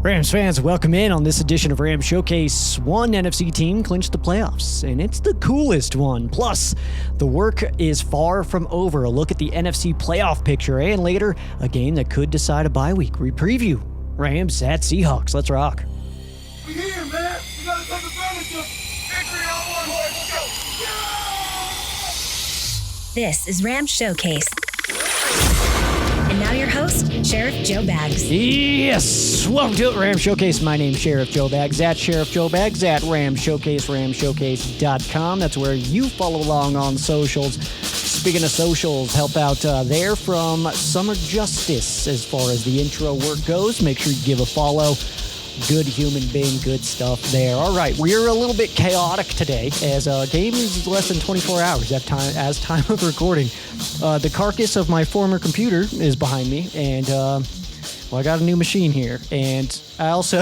Rams fans, welcome in on this edition of Rams Showcase. One NFC team clinched the playoffs, and it's the coolest one. Plus, the work is far from over. A look at the NFC playoff picture, and later, a game that could decide a bye week. We preview Rams at Seahawks. Let's rock. We here, man. We gotta take advantage of victory on one. Let's go. This is Rams Showcase. And now your host, Sheriff Joe Baggs. Yes! Welcome to Rams Showcase. My name's Sheriff Joe Baggs, at Sheriff Joe Baggs, at Rams Showcase, ramshowcase.com. That's where you follow along on socials. Speaking of socials, help out there from Summer Justice as far as the intro work goes. Make sure you give a follow. Good human being, good stuff there. All right, we're a little bit chaotic today as a game is less than 24 hours at time of recording. The carcass of my former computer is behind me, and I got a new machine here. And I also,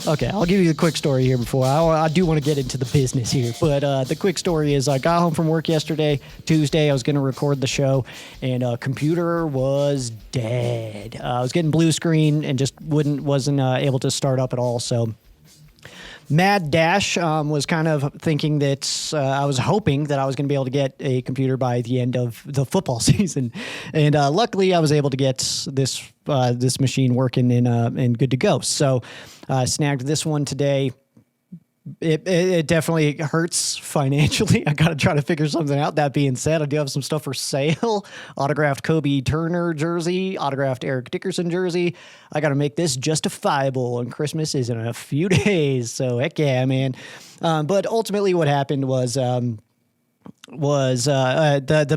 okay, I'll give you the quick story here before. I do want to get into the business here, but the quick story is I got home from work yesterday, Tuesday. I was going to record the show, and computer was dead. I was getting blue screen and just wasn't able to start up at all, so... Mad Dash was kind of thinking that I was hoping that I was going to be able to get a computer by the end of the football season, and luckily I was able to get this machine working and good to go. So I snagged this one today. It definitely hurts financially. I got to try to figure something out. That being said, I do have some stuff for sale. Autographed Kobe Turner jersey, autographed Eric Dickerson jersey. I got to make this justifiable, and Christmas is in a few days. So heck yeah, man. But ultimately what happened was the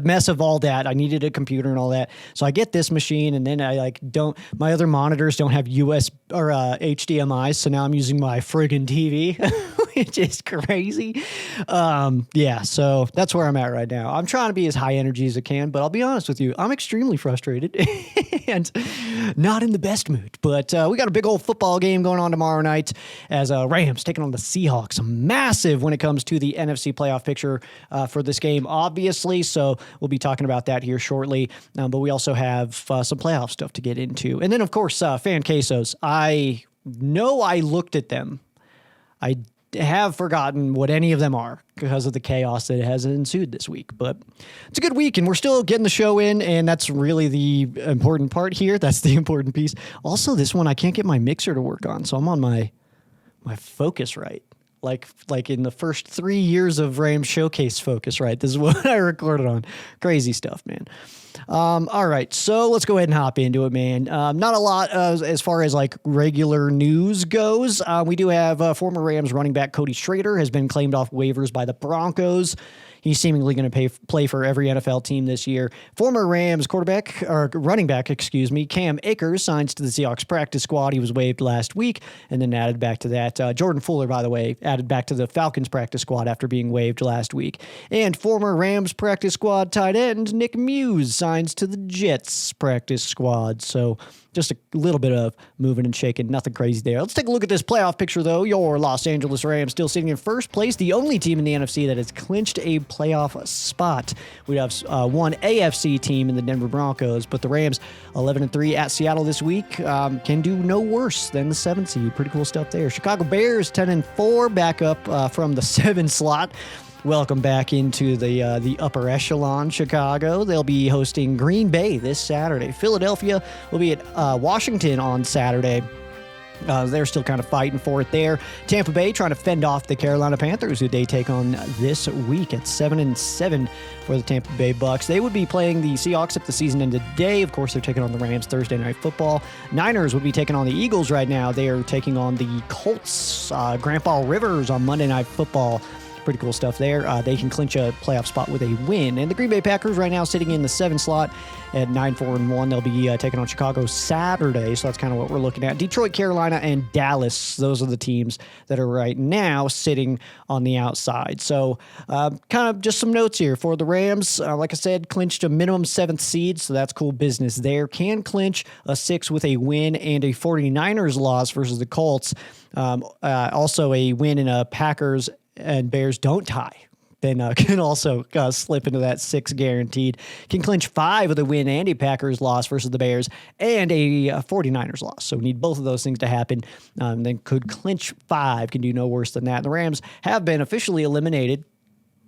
mess of all that. I needed a computer and all that. So I get this machine, and then my other monitors don't have US or HDMI. So now I'm using my friggin' TV, which is crazy. Yeah, so that's where I'm at right now. I'm trying to be as high energy as I can, but I'll be honest with you, I'm extremely frustrated and not in the best mood. But we got a big old football game going on tomorrow night as Rams taking on the Seahawks. Massive when it comes to the NFC playoff picture for this game, obviously. So we'll be talking about that here shortly. But we also have some playoff stuff to get into. And then, of course, fan quesos. I know I looked at them. I have forgotten what any of them are because of the chaos that has ensued this week. But it's a good week, and we're still getting the show in, and that's really the important part here. That's the important piece. Also, this one, I can't get my mixer to work on, so I'm on my Focusrite. Like in the first 3 years of Rams Showcase Focusrite. This is what I recorded on. Crazy stuff, man. All right, so let's go ahead and hop into it, man. Not a lot as far as like regular news goes. We do have former Rams running back Cody Schrader has been claimed off waivers by the Broncos. He's seemingly going to play for every NFL team this year. Former Rams running back, Cam Akers signs to the Seahawks practice squad. He was waived last week and then added back to that. Jordan Fuller, by the way, added back to the Falcons practice squad after being waived last week. And former Rams practice squad tight end Nick Muse signs to the Jets practice squad. So just a little bit of moving and shaking. Nothing crazy there. Let's take a look at this playoff picture, though. Your Los Angeles Rams still sitting in first place, the only team in the NFC that has clinched a playoff spot. We have one AFC team in the Denver Broncos, but the Rams, 11-3 at Seattle this week, can do no worse than the 7th seed. Pretty cool stuff there. Chicago Bears, 10-4, back up from the 7 slot. Welcome back into the upper echelon, Chicago. They'll be hosting Green Bay this Saturday. Philadelphia will be at Washington on Saturday. They're still kind of fighting for it there. Tampa Bay trying to fend off the Carolina Panthers, who they take on this week at 7-7 for the Tampa Bay Bucks. They would be playing the Seahawks if the season ended today. Of course, they're taking on the Rams Thursday Night Football. Niners would be taking on the Eagles right now. They are taking on the Colts. Grandpa Rivers on Monday Night Football. Pretty cool stuff there. They can clinch a playoff spot with a win. And the Green Bay Packers right now sitting in the 7 slot at 9-4-1. They'll be taking on Chicago Saturday, so that's kind of what we're looking at. Detroit, Carolina, and Dallas, those are the teams that are right now sitting on the outside. So kind of just some notes here for the Rams. Like I said, clinched a minimum 7th seed, so that's cool business there. Can clinch a 6 with a win and a 49ers loss versus the Colts. Also a win in a Packers and Bears don't tie. then can also slip into that 6 guaranteed. Can clinch 5 with a win and a Packers loss versus the Bears and a 49ers loss. So need both of those things to happen. Then could clinch 5, can do no worse than that. The Rams have been officially eliminated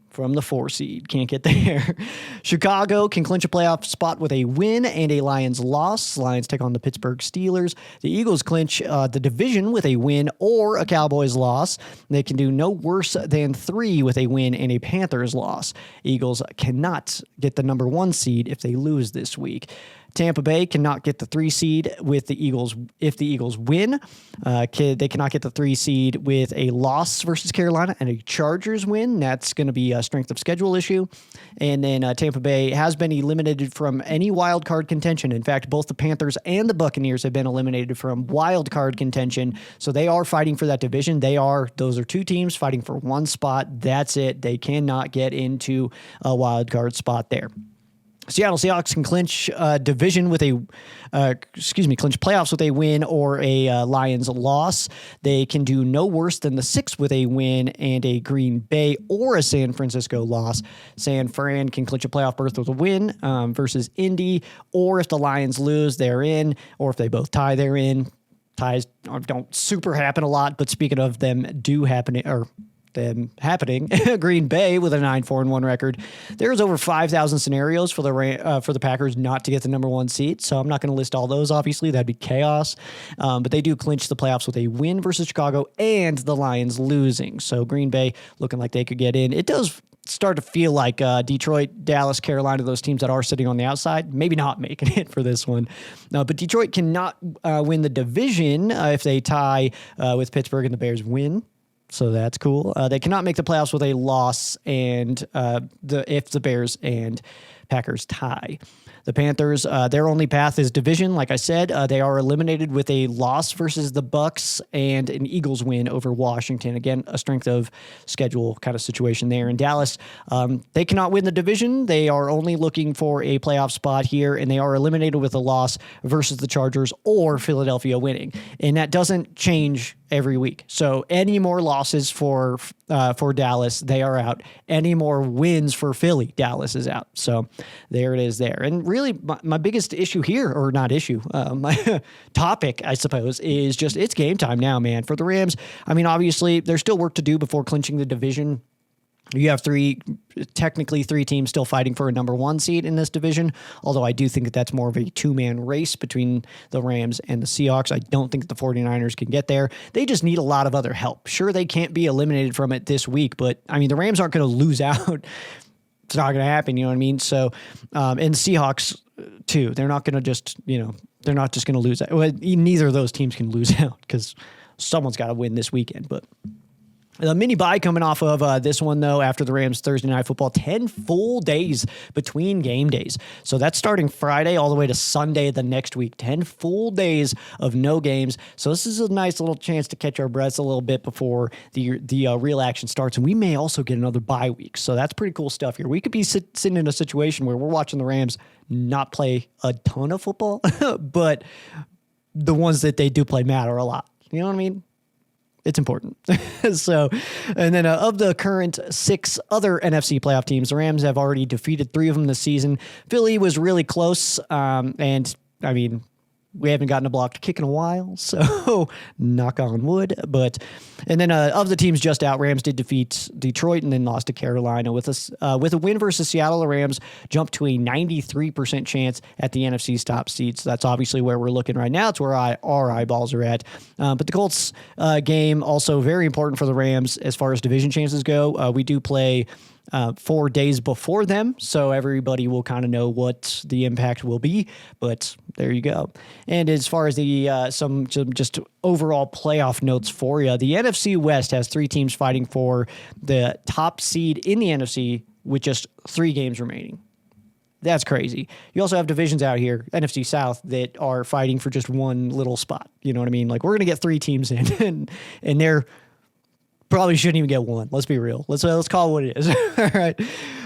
from the 4 seed. Can't get there. Chicago can clinch a playoff spot with a win and a Lions loss. Lions take on the Pittsburgh Steelers. The Eagles clinch the division with a win or a Cowboys loss. They can do no worse than 3 with a win and a Panthers loss. Eagles cannot get the number 1 seed if they lose this week. Tampa Bay cannot get the 3 seed with the Eagles if the Eagles win. They cannot get the 3 seed with a loss versus Carolina and a Chargers win. That's going to be a strength of schedule issue. And then Tampa Bay has been eliminated from any wild card contention. In fact, both the Panthers and the Buccaneers have been eliminated from wild card contention. So they are fighting for that division. Those are 2 teams fighting for 1 spot. That's it. They cannot get into a wild card spot there. Seattle Seahawks can clinch division with clinch playoffs with a win or a Lions loss. They can do no worse than the 6 with a win and a Green Bay or a San Francisco loss. San Fran can clinch a playoff berth with a win versus Indy, or if the Lions lose, they're in, or if they both tie, they're in. Ties don't super happen a lot, but speaking of them happening, Green Bay with a 9-4-1 record. There's over 5,000 scenarios for the Packers not to get the number 1 seed, so I'm not going to list all those, obviously. That'd be chaos. But they do clinch the playoffs with a win versus Chicago and the Lions losing. So Green Bay looking like they could get in. It does start to feel like Detroit, Dallas, Carolina, those teams that are sitting on the outside, maybe not making it for this one. But Detroit cannot win the division if they tie with Pittsburgh and the Bears win. So that's cool. They cannot make the playoffs with a loss and if the Bears and Packers tie. The Panthers, their only path is division. Like I said, they are eliminated with a loss versus the Bucs and an Eagles win over Washington. Again, a strength of schedule kind of situation there. In Dallas, they cannot win the division. They are only looking for a playoff spot here, and they are eliminated with a loss versus the Chargers or Philadelphia winning. And that doesn't change every week. So any more losses for Dallas, they are out. Any more wins for Philly, Dallas is out. So there it is there. And really my biggest issue here, or not issue, my topic, I suppose, is just it's game time now, man, for the Rams. I mean, obviously there's still work to do before clinching the division. You have technically three teams still fighting for a number 1 seed in this division, although I do think that that's more of a 2-man race between the Rams and the Seahawks. I don't think the 49ers can get there. They just need a lot of other help. Sure, they can't be eliminated from it this week, but I mean, the Rams aren't going to lose out. It's not going to happen, you know what I mean? So, and the Seahawks too, they're not going to just, they're not just going to lose out. Well, neither of those teams can lose out because someone's got to win this weekend, but the mini bye coming off of this one, though, after the Rams Thursday Night Football, 10 full days between game days. So that's starting Friday all the way to Sunday the next week. 10 full days of no games. So this is a nice little chance to catch our breaths a little bit before the real action starts. And we may also get another bye week. So that's pretty cool stuff here. We could be sitting in a situation where we're watching the Rams not play a ton of football, but the ones that they do play matter a lot. You know what I mean? It's important. So, and then of the current 6 other NFC playoff teams, the Rams have already defeated 3 of them this season. Philly was really close. And I mean, we haven't gotten a blocked kick in a while, so knock on wood. And then of the teams just out, Rams did defeat Detroit and then lost to Carolina. With a win versus Seattle, the Rams jumped to a 93% chance at the NFC's top seed. So that's obviously where we're looking right now. It's where our eyeballs are at. But the Colts game also very important for the Rams as far as division chances go. We do play 4 days before them, so everybody will kind of know what the impact will be, but there you go. And as far as the some just overall playoff notes for you, the NFC West has 3 teams fighting for the top seed in the NFC with just 3 games remaining. That's crazy. You also have divisions out here, NFC South, that are fighting for just one little spot. You know what I mean? Like, we're going to get 3 teams in, and they're probably shouldn't even get 1. Let's be real. Let's call it what it is. All right.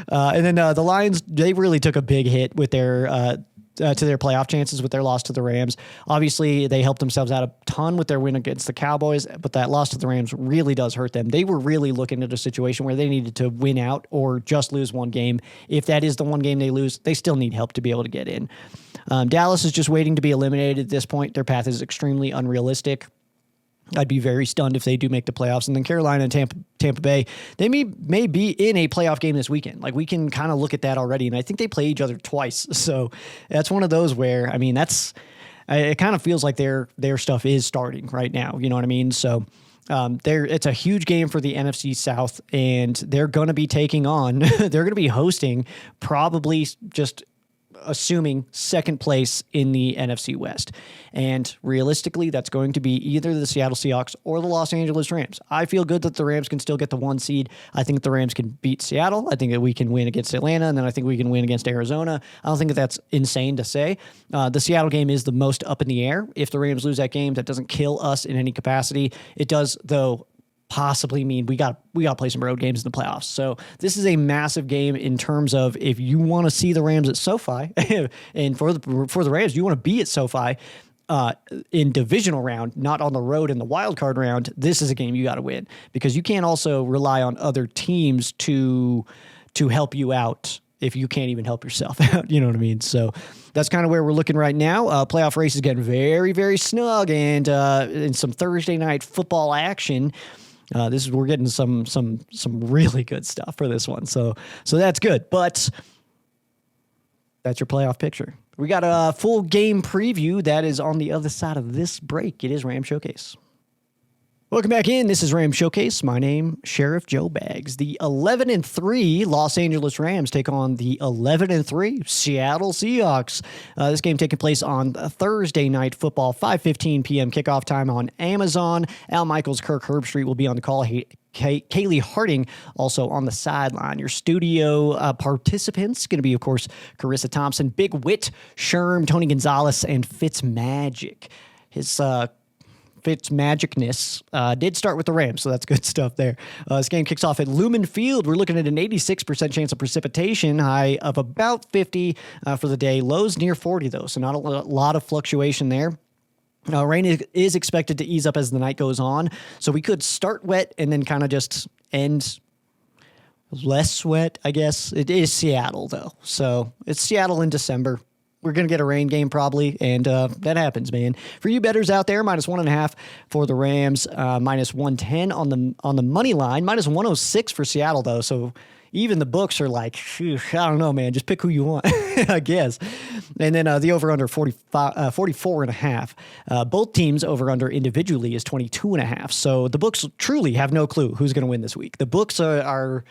And then the Lions, they really took a big hit with their to their playoff chances with their loss to the Rams. Obviously, they helped themselves out a ton with their win against the Cowboys, but that loss to the Rams really does hurt them. They were really looking at a situation where they needed to win out or just lose one game. If that is the one game they lose, they still need help to be able to get in. Dallas is just waiting to be eliminated at this point. Their path is extremely unrealistic. I'd be very stunned if they do make the playoffs. And then Carolina and Tampa Bay, they may be in a playoff game this weekend. Like, we can kind of look at that already. And I think they play each other twice. So that's one of those where, I mean, it kind of feels like their stuff is starting right now. You know what I mean? So it's a huge game for the NFC South, and they're going to be taking on, they're going to be hosting, probably just assuming, second place in the NFC West. And realistically, that's going to be either the Seattle Seahawks or the Los Angeles Rams. I feel good that the Rams can still get the 1 seed. I think the Rams can beat Seattle. I think that we can win against Atlanta, and then I think we can win against Arizona. I don't think that that's insane to say. The Seattle game is the most up in the air. If the Rams lose that game, that doesn't kill us in any capacity. It does, though, possibly mean we got to play some road games in the playoffs. So this is a massive game in terms of, if you want to see the Rams at SoFi, and for the Rams, you want to be at SoFi in divisional round, not on the road in the wild card round. This is a game you got to win, because you can't also rely on other teams to help you out if you can't even help yourself out. You know what I mean? So that's kind of where we're looking right now. Playoff race is getting very, very snug, and in some Thursday night football action. We're getting some really good stuff for this one. So that's good. But that's your playoff picture. We got a full game preview that is on the other side of this break. It is Ram Showcase. Welcome back in. This is Ram Showcase. My name, Sheriff Joe Bags. The 11-3 Los Angeles Rams take on the 11-3 Seattle Seahawks. This game taking place on Thursday night football, 5:15 p.m. kickoff time on Amazon. Al Michaels, Kirk Herbstreit will be on the call. Kaylee Harding also on the sideline. Your studio participants going to be, of course, Carissa Thompson, Big Wit, Sherm, Tony Gonzalez, and Fitzmagic. His Fitzmagicness did start with the Rams, so that's good stuff there. This game kicks off at Lumen Field. We're looking at an 86% chance of precipitation, high of about 50 for the day. Lows near 40, though, so not a lot of fluctuation there. Rain is expected to ease up as the night goes on, so we could start wet and then kind of just end less wet, I guess. It is Seattle, though, so it's Seattle in December. We're going to get a rain game probably, and that happens, man. For you bettors out there, -1.5 for the Rams, -110 on the money line, -106 for Seattle, though, so even the books are like, I don't know, man. Just pick who you want, I guess. And then the over-under 44.5. Both teams over-under individually is 22.5. So the books truly have no clue who's going to win this week. The books are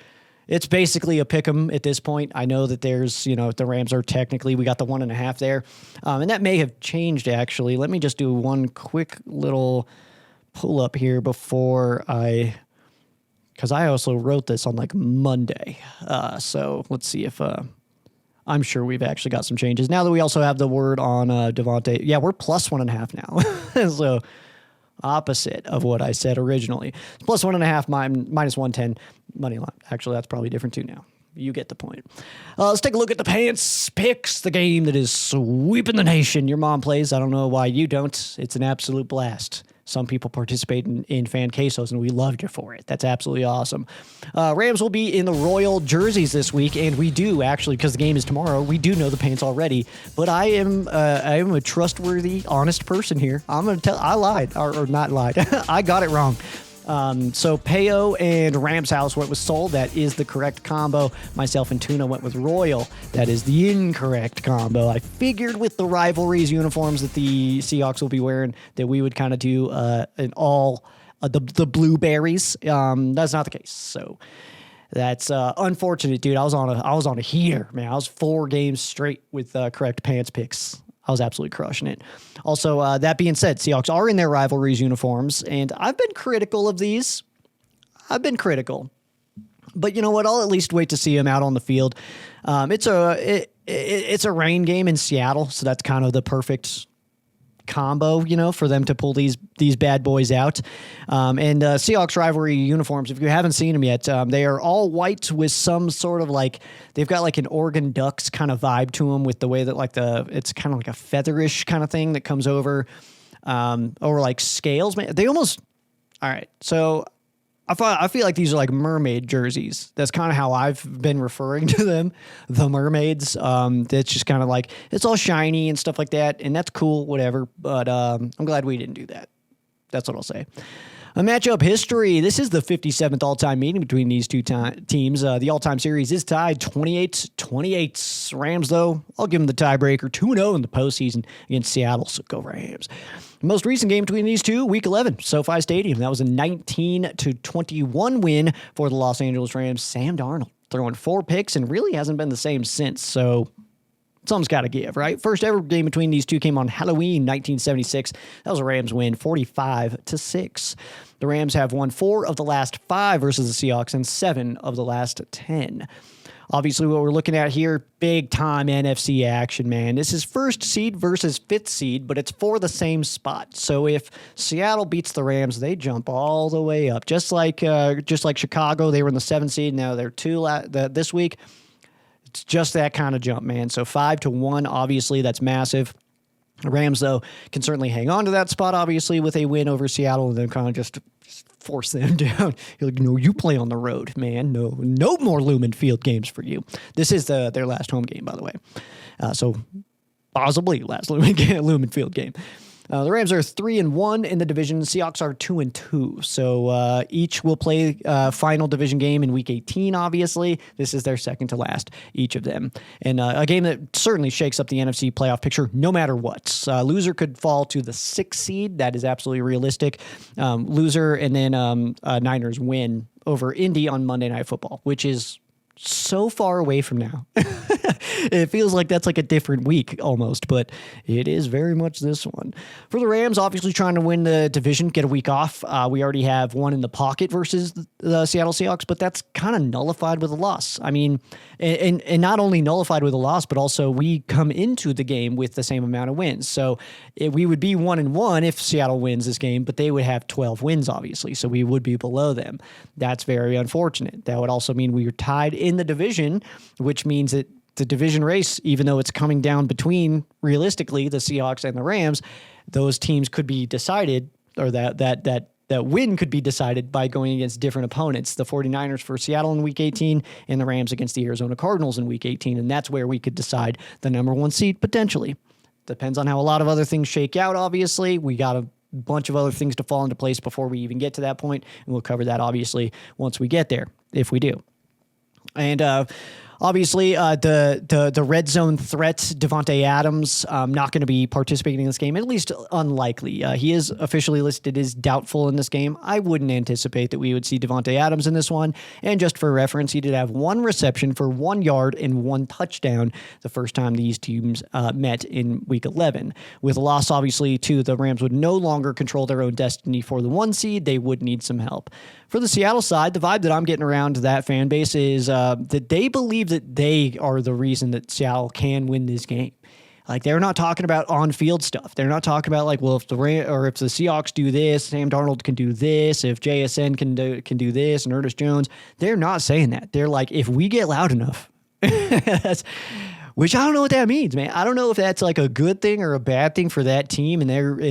it's basically a pick 'em at this point. I know that there's, the Rams are technically, we got the 1.5 there. And that may have changed, actually. Let me just do one quick little pull up here because I also wrote this on like Monday. So let's see if I'm sure we've actually got some changes. Now that we also have the word on Devontae. Yeah, we're +1.5 now. So opposite of what I said originally. +1.5, -110 money line. Actually, that's probably different too now. You get the point. Let's take a look at the Pants Picks, the game that is sweeping the nation. Your mom plays. I don't know why you don't. It's an absolute blast. Some people participate in fan quesos, and we loved you for it. That's absolutely awesome. Rams will be in the royal jerseys this week, and we do actually, because the game is tomorrow, we do know the pants already. But I am a trustworthy, honest person here. I'm going to tell, I lied, or not lied. I got it wrong. So Peo and Rams House went with Soul. That is the correct combo. Myself and Tuna went with Royal. That is the incorrect combo. I figured with the rivalries uniforms that the Seahawks will be wearing that we would kind of do an all the blueberries. That's not the case. So that's unfortunate, dude. I was on a heater, man. I was 4 games straight with correct pants picks. I was absolutely crushing it. Also, that being said, Seahawks are in their rivalries uniforms, and I've been critical of these. But you know what? I'll at least wait to see them out on the field. It's a rain game in Seattle, so that's kind of the perfect combo, for them to pull these bad boys out. And Seahawks rivalry uniforms, if you haven't seen them yet, they are all white with some sort of they've got like an Oregon Ducks kind of vibe to them with the way that it's kind of like a featherish kind of thing that comes over like scales. Man, they almost, all right. So I feel like these are like mermaid jerseys. That's kind of how I've been referring to them, the mermaids. It's just kind of like, it's all shiny and stuff like that, and that's cool, whatever. But I'm glad we didn't do that. That's what I'll say. A matchup history. This is the 57th all-time meeting between these two teams. The all-time series is tied 28-28. Rams, though, I'll give them the tiebreaker, 2-0 in the postseason against Seattle, so go Rams. The most recent game between these two, Week 11, SoFi Stadium. That was a 19-21 win for the Los Angeles Rams. Sam Darnold throwing 4 picks and really hasn't been the same since, so something's got to give, right? First ever game between these two came on Halloween 1976. That was a Rams win, 45-6. The Rams have won 4 of the last 5 versus the Seahawks and 7 of the last 10. Obviously, what we're looking at here, big-time NFC action, man. This is first seed versus 5th seed, but it's for the same spot. So if Seattle beats the Rams, they jump all the way up. Just like Chicago, they were in the 7th seed. Now they're 2 this week. It's just that kind of jump, man. So 5-1, obviously, that's massive. The Rams, though, can certainly hang on to that spot, obviously, with a win over Seattle, and then kind of just force them down. You're like, no, you play on the road, man. No more Lumen Field games for you. This is their last home game, by the way. So possibly last Lumen Field game. The Rams are 3-1 in the division. The Seahawks are 2-2. So each will play final division game in Week 18, obviously. This is their second to last, each of them. And a game that certainly shakes up the NFC playoff picture no matter what. Loser could fall to the 6th seed. That is absolutely realistic. Loser and then Niners win over Indy on Monday Night Football, which is so far away from now. It feels like that's like a different week almost, but it is very much this one. For the Rams, obviously trying to win the division, get a week off. We already have one in the pocket versus the Seattle Seahawks, but that's kind of nullified with a loss. I mean, and not only nullified with a loss, but also we come into the game with the same amount of wins. So we would be 1-1 if Seattle wins this game, but they would have 12 wins, obviously. So we would be below them. That's very unfortunate. That would also mean we are tied in the division, which means that the division race, even though it's coming down between, realistically, the Seahawks and the Rams, those teams could be decided, or that win could be decided by going against different opponents. The 49ers for Seattle in Week 18 and the Rams against the Arizona Cardinals in Week 18, and that's where we could decide the number 1 seed, potentially. Depends on how a lot of other things shake out, obviously. We got a bunch of other things to fall into place before we even get to that point, and we'll cover that, obviously, once we get there, if we do. And obviously, the red zone threat, Devontae Adams, not going to be participating in this game, at least unlikely. He is officially listed as doubtful in this game. I wouldn't anticipate that we would see Devontae Adams in this one. And just for reference, he did have 1 reception for 1 yard and 1 touchdown the first time these teams met in Week 11. With a loss, obviously, too, the Rams would no longer control their own destiny for the 1 seed. They would need some help. For the Seattle side, the vibe that I'm getting around that fan base is that they believe that they are the reason that Seattle can win this game. Like, they're not talking about on-field stuff. They're not talking about, like, well, if the Seahawks do this, Sam Darnold can do this, if JSN can do this, and Ernest Jones. They're not saying that. They're like, if we get loud enough, which I don't know what that means, man. I don't know if that's like a good thing or a bad thing for that team and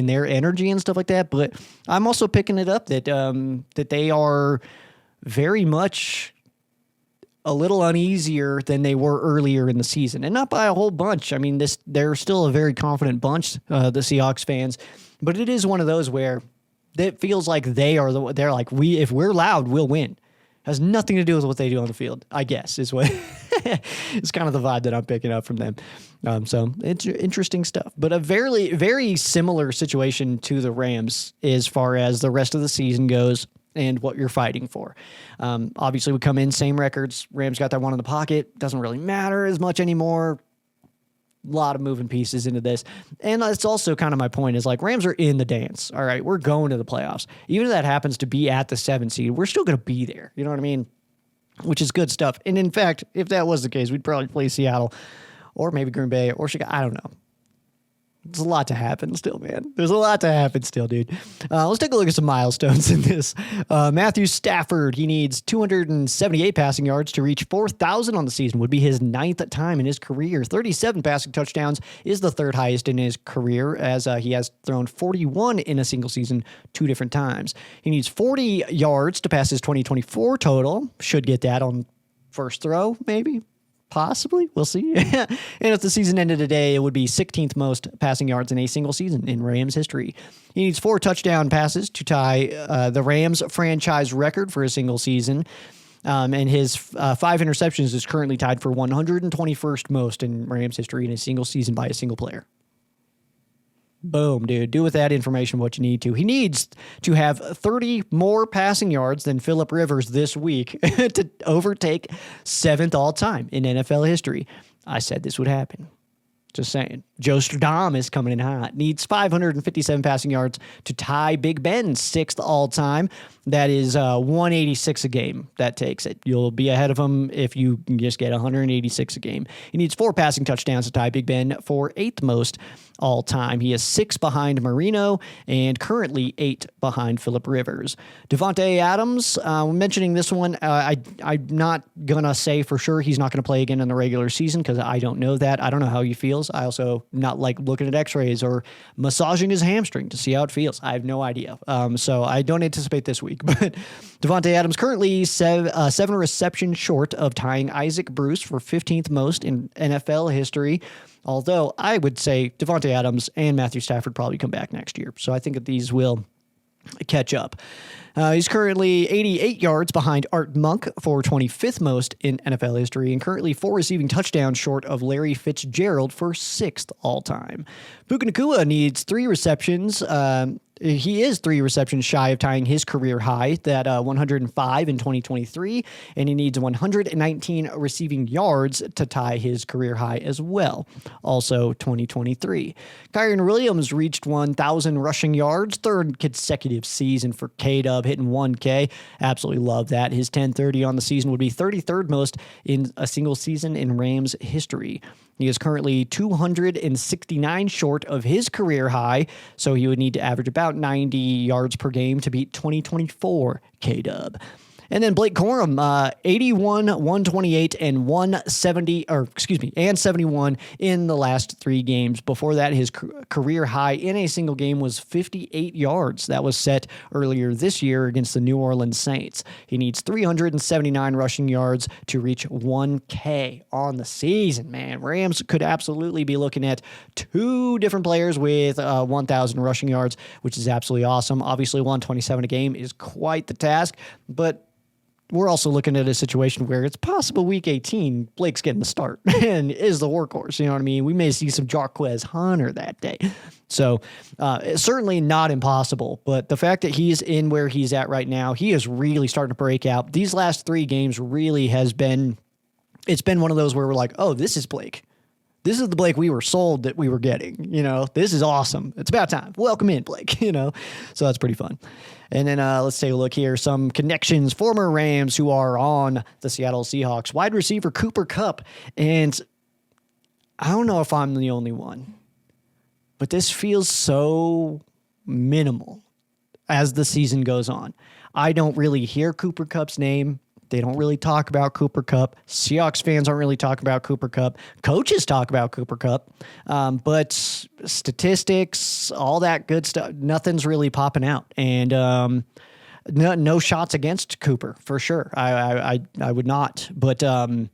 their energy and stuff like that. But I'm also picking it up that that they are very much a little uneasier than they were earlier in the season, and not by a whole bunch. I mean, they're still a very confident bunch, the Seahawks fans, but it is one of those where it feels like they're like, if we're loud, we'll win. Has nothing to do with what they do on the field, I guess, is what it's kind of the vibe that I'm picking up from them. So it's interesting stuff, but a very, very similar situation to the Rams as far as the rest of the season goes and what you're fighting for. Obviously, we come in, same records. Rams got that one in the pocket. Doesn't really matter as much anymore. A lot of moving pieces into this. And it's also kind of my point is, like, Rams are in the dance. All right, we're going to the playoffs. Even if that happens to be at the 7th seed, we're still going to be there. You know what I mean? Which is good stuff. And in fact, if that was the case, we'd probably play Seattle or maybe Green Bay or Chicago. I don't know. There's a lot to happen still, man. There's a lot to happen still, dude. Let's take a look at some milestones in this. Matthew Stafford, he needs 278 passing yards to reach 4,000 on the season. Would be his 9th time in his career. 37 passing touchdowns is the 3rd highest in his career, as he has thrown 41 in a single season 2 different times. He needs 40 yards to pass his 2024 total. Should get that on first throw, maybe. Possibly. We'll see. And if the season ended today, it would be 16th most passing yards in a single season in Rams history. He needs 4 touchdown passes to tie the Rams franchise record for a single season. And his 5 interceptions is currently tied for 121st most in Rams history in a single season by a single player. Boom, dude. Do with that information what you need to. He needs to have 30 more passing yards than Phillip Rivers this week to overtake 7th all-time in NFL history. I said this would happen. Just saying. Joe Stradom is coming in hot. Needs 557 passing yards to tie Big Ben's 6th all-time. That is 186 a game. That takes it. You'll be ahead of him if you can just get 186 a game. He needs 4 passing touchdowns to tie Big Ben for 8th most all-time. He is 6 behind Marino and currently 8 behind Phillip Rivers. Devontae Adams, mentioning this one, I'm not going to say for sure he's not going to play again in the regular season because I don't know that. I don't know how he feels. I also not like looking at x-rays or massaging his hamstring to see how it feels. I have no idea. So I don't anticipate this week. But Devontae Adams currently 7 receptions short of tying Isaac Bruce for 15th most in NFL history. Although I would say Devontae Adams and Matthew Stafford probably come back next year. So I think that these will catch up. He's currently 88 yards behind Art Monk for 25th most in NFL history and currently 4 receiving touchdowns short of Larry Fitzgerald for 6th all-time. Puka Nacua needs 3 receptions. He is 3 receptions shy of tying his career high, that 105 in 2023, and he needs 119 receiving yards to tie his career high as well, also 2023. Kyren Williams reached 1,000 rushing yards, 3rd consecutive season for K-Dub, hitting 1K. Absolutely love that. His 1030 on the season would be 33rd most in a single season in Rams history. He is currently 269 short of his career high, so he would need to average about 90 yards per game to beat 2024 K-Dub. And then Blake Corum, 81, 128, and 71 in the last 3 games. Before that, his career high in a single game was 58 yards. That was set earlier this year against the New Orleans Saints. He needs 379 rushing yards to reach 1K on the season, man. Rams could absolutely be looking at 2 different players with 1,000 rushing yards, which is absolutely awesome. Obviously, 127 a game is quite the task, but we're also looking at a situation where it's possible week 18, Blake's getting the start and is the workhorse. You know what I mean? We may see some Jarquez Hunter that day. So it's certainly not impossible, but the fact that he's in where he's at right now, he is really starting to break out. These last 3 games really it's been one of those where we're like, oh, this is Blake. This is the Blake we were sold that we were getting. You know, this is awesome. It's about time. Welcome in, Blake. You know, so that's pretty fun. And then let's take a look here. Some connections, former Rams who are on the Seattle Seahawks. Wide receiver Cooper Kupp. And I don't know if I'm the only one, but this feels so minimal as the season goes on. I don't really hear Cooper Kupp's name. They don't really talk about Cooper Kupp. Seahawks fans aren't really talking about Cooper Kupp. Coaches talk about Cooper Kupp. But statistics, all that good stuff, nothing's really popping out. And no shots against Cooper, for sure. I would not. But I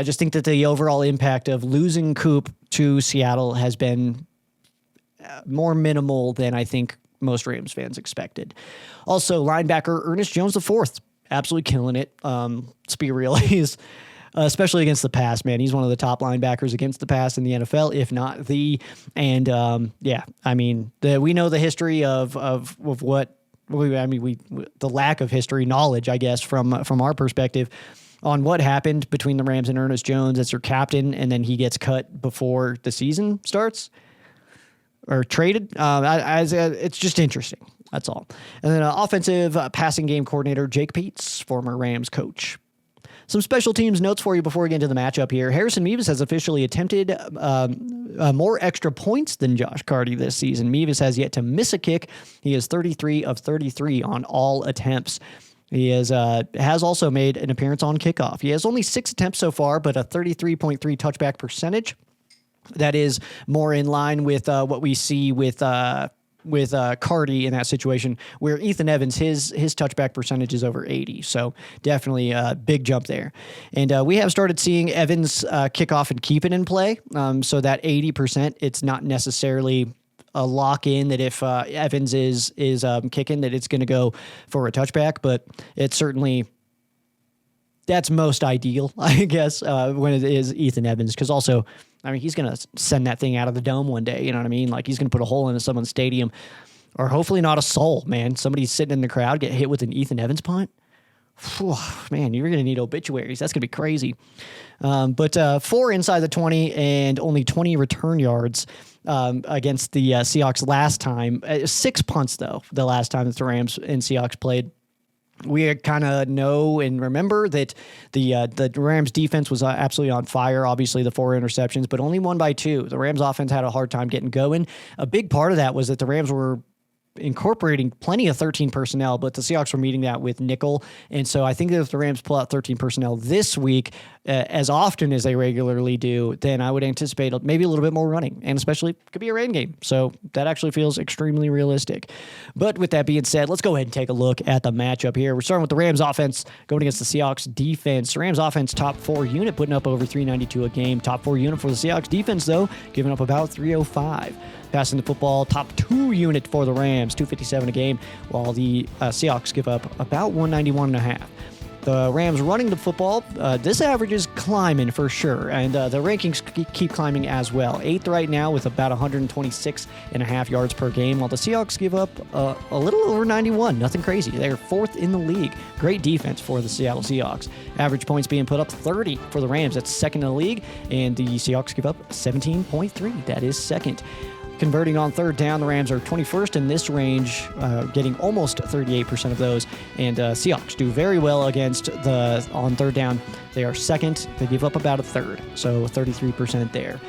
just think that the overall impact of losing Coop to Seattle has been more minimal than I think most Rams fans expected. Also, linebacker Ernest Jones IV. Absolutely killing it. Let's be real. He's especially against the pass, man. He's one of the top linebackers against the pass in the NFL, if not the. And yeah, I mean, we know the history of what the lack of history knowledge, I guess, from our perspective on what happened between the Rams and Ernest Jones as their captain, and then he gets cut before the season starts or traded. It's just interesting. That's all. And then offensive passing game coordinator Jake Peetz, former Rams coach. Some special teams notes for you before we get into the matchup here. Harrison Mevis has officially attempted more extra points than Josh Carty this season. Mevis has yet to miss a kick. He is 33 of 33 on all attempts. He has also made an appearance on kickoff. He has only 6 attempts so far, but a 33.3 touchback percentage. That is more in line with what we see with Carty in that situation, where Ethan Evans, his touchback percentage is over 80. So definitely a big jump there. And we have started seeing Evans kick off and keep it in play. So that 80%, it's not necessarily a lock in that if Evans is kicking that it's going to go for a touchback, but it's certainly that's most ideal, I guess, when it is Ethan Evans, because also, I mean, he's going to send that thing out of the dome one day. You know what I mean? Like, he's going to put a hole into someone's stadium, or hopefully not a soul, man. Somebody's sitting in the crowd, get hit with an Ethan Evans punt. Whew, man, you're going to need obituaries. That's going to be crazy. But 4 inside the 20 and only 20 return yards against the Seahawks last time. 6 punts, though, the last time that the Rams and Seahawks played. We kind of know and remember that the Rams defense was absolutely on fire. Obviously, the 4 interceptions, but only won by 2. The Rams offense had a hard time getting going. A big part of that was that the Rams were incorporating plenty of 13 personnel, but the Seahawks were meeting that with nickel. And so I think that if the Rams pull out 13 personnel this week, as often as they regularly do, then I would anticipate maybe a little bit more running, and especially could be a rain game. So that actually feels extremely realistic. But with that being said, let's go ahead and take a look at the matchup here. We're starting with the Rams offense going against the Seahawks defense. The Rams offense top 4 unit, putting up over 392 a game. Top 4 unit for the Seahawks defense, though, giving up about 305. Passing the football, top 2 unit for the Rams, 257 a game, while the Seahawks give up about 191.5. The Rams running the football, this average is climbing for sure, and the rankings keep climbing as well. 8th right now with about 126.5 yards per game, while the Seahawks give up a little over 91. Nothing crazy. They're 4th in the league. Great defense for the Seattle Seahawks. Average points being put up 30 for the Rams. That's 2nd in the league, and the Seahawks give up 17.3. That is 2nd. Converting on 3rd down, the Rams are 21st in this range, getting almost 38% of those. And Seahawks do very well against on 3rd down. They are 2nd. They give up about 1/3, so 33% there.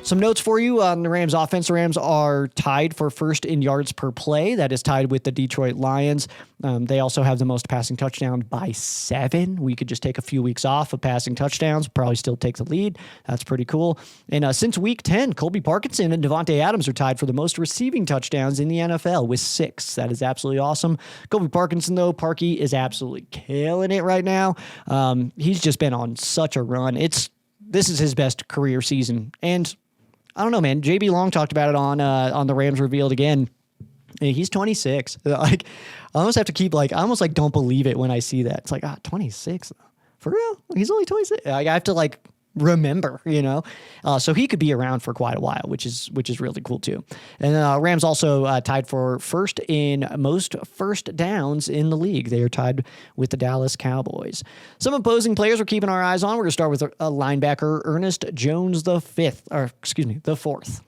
Some notes for you on the Rams offense. The Rams are tied for 1st in yards per play. That is tied with the Detroit Lions. They also have the most passing touchdowns by 7. We could just take a few weeks off of passing touchdowns, probably still take the lead. That's pretty cool. And since week 10, Colby Parkinson and Devontae Adams are tied for the most receiving touchdowns in the NFL with 6. That is absolutely awesome. Colby Parkinson, though, Parky is absolutely killing it right now. He's just been on such a run. This is his best career season. And I don't know, man. JB Long talked about it on the Rams Revealed again. He's 26. Like, I almost have to keep I almost don't believe it when I see that. It's like, 26 for real? He's only 26. I have to remember, so he could be around for quite a while, which is really cool too. And Rams also tied for 1st in most first downs in the league. They are tied with the Dallas Cowboys. Some opposing players we're keeping our eyes on. We're going to start with a linebacker, Ernest Jones the 4th.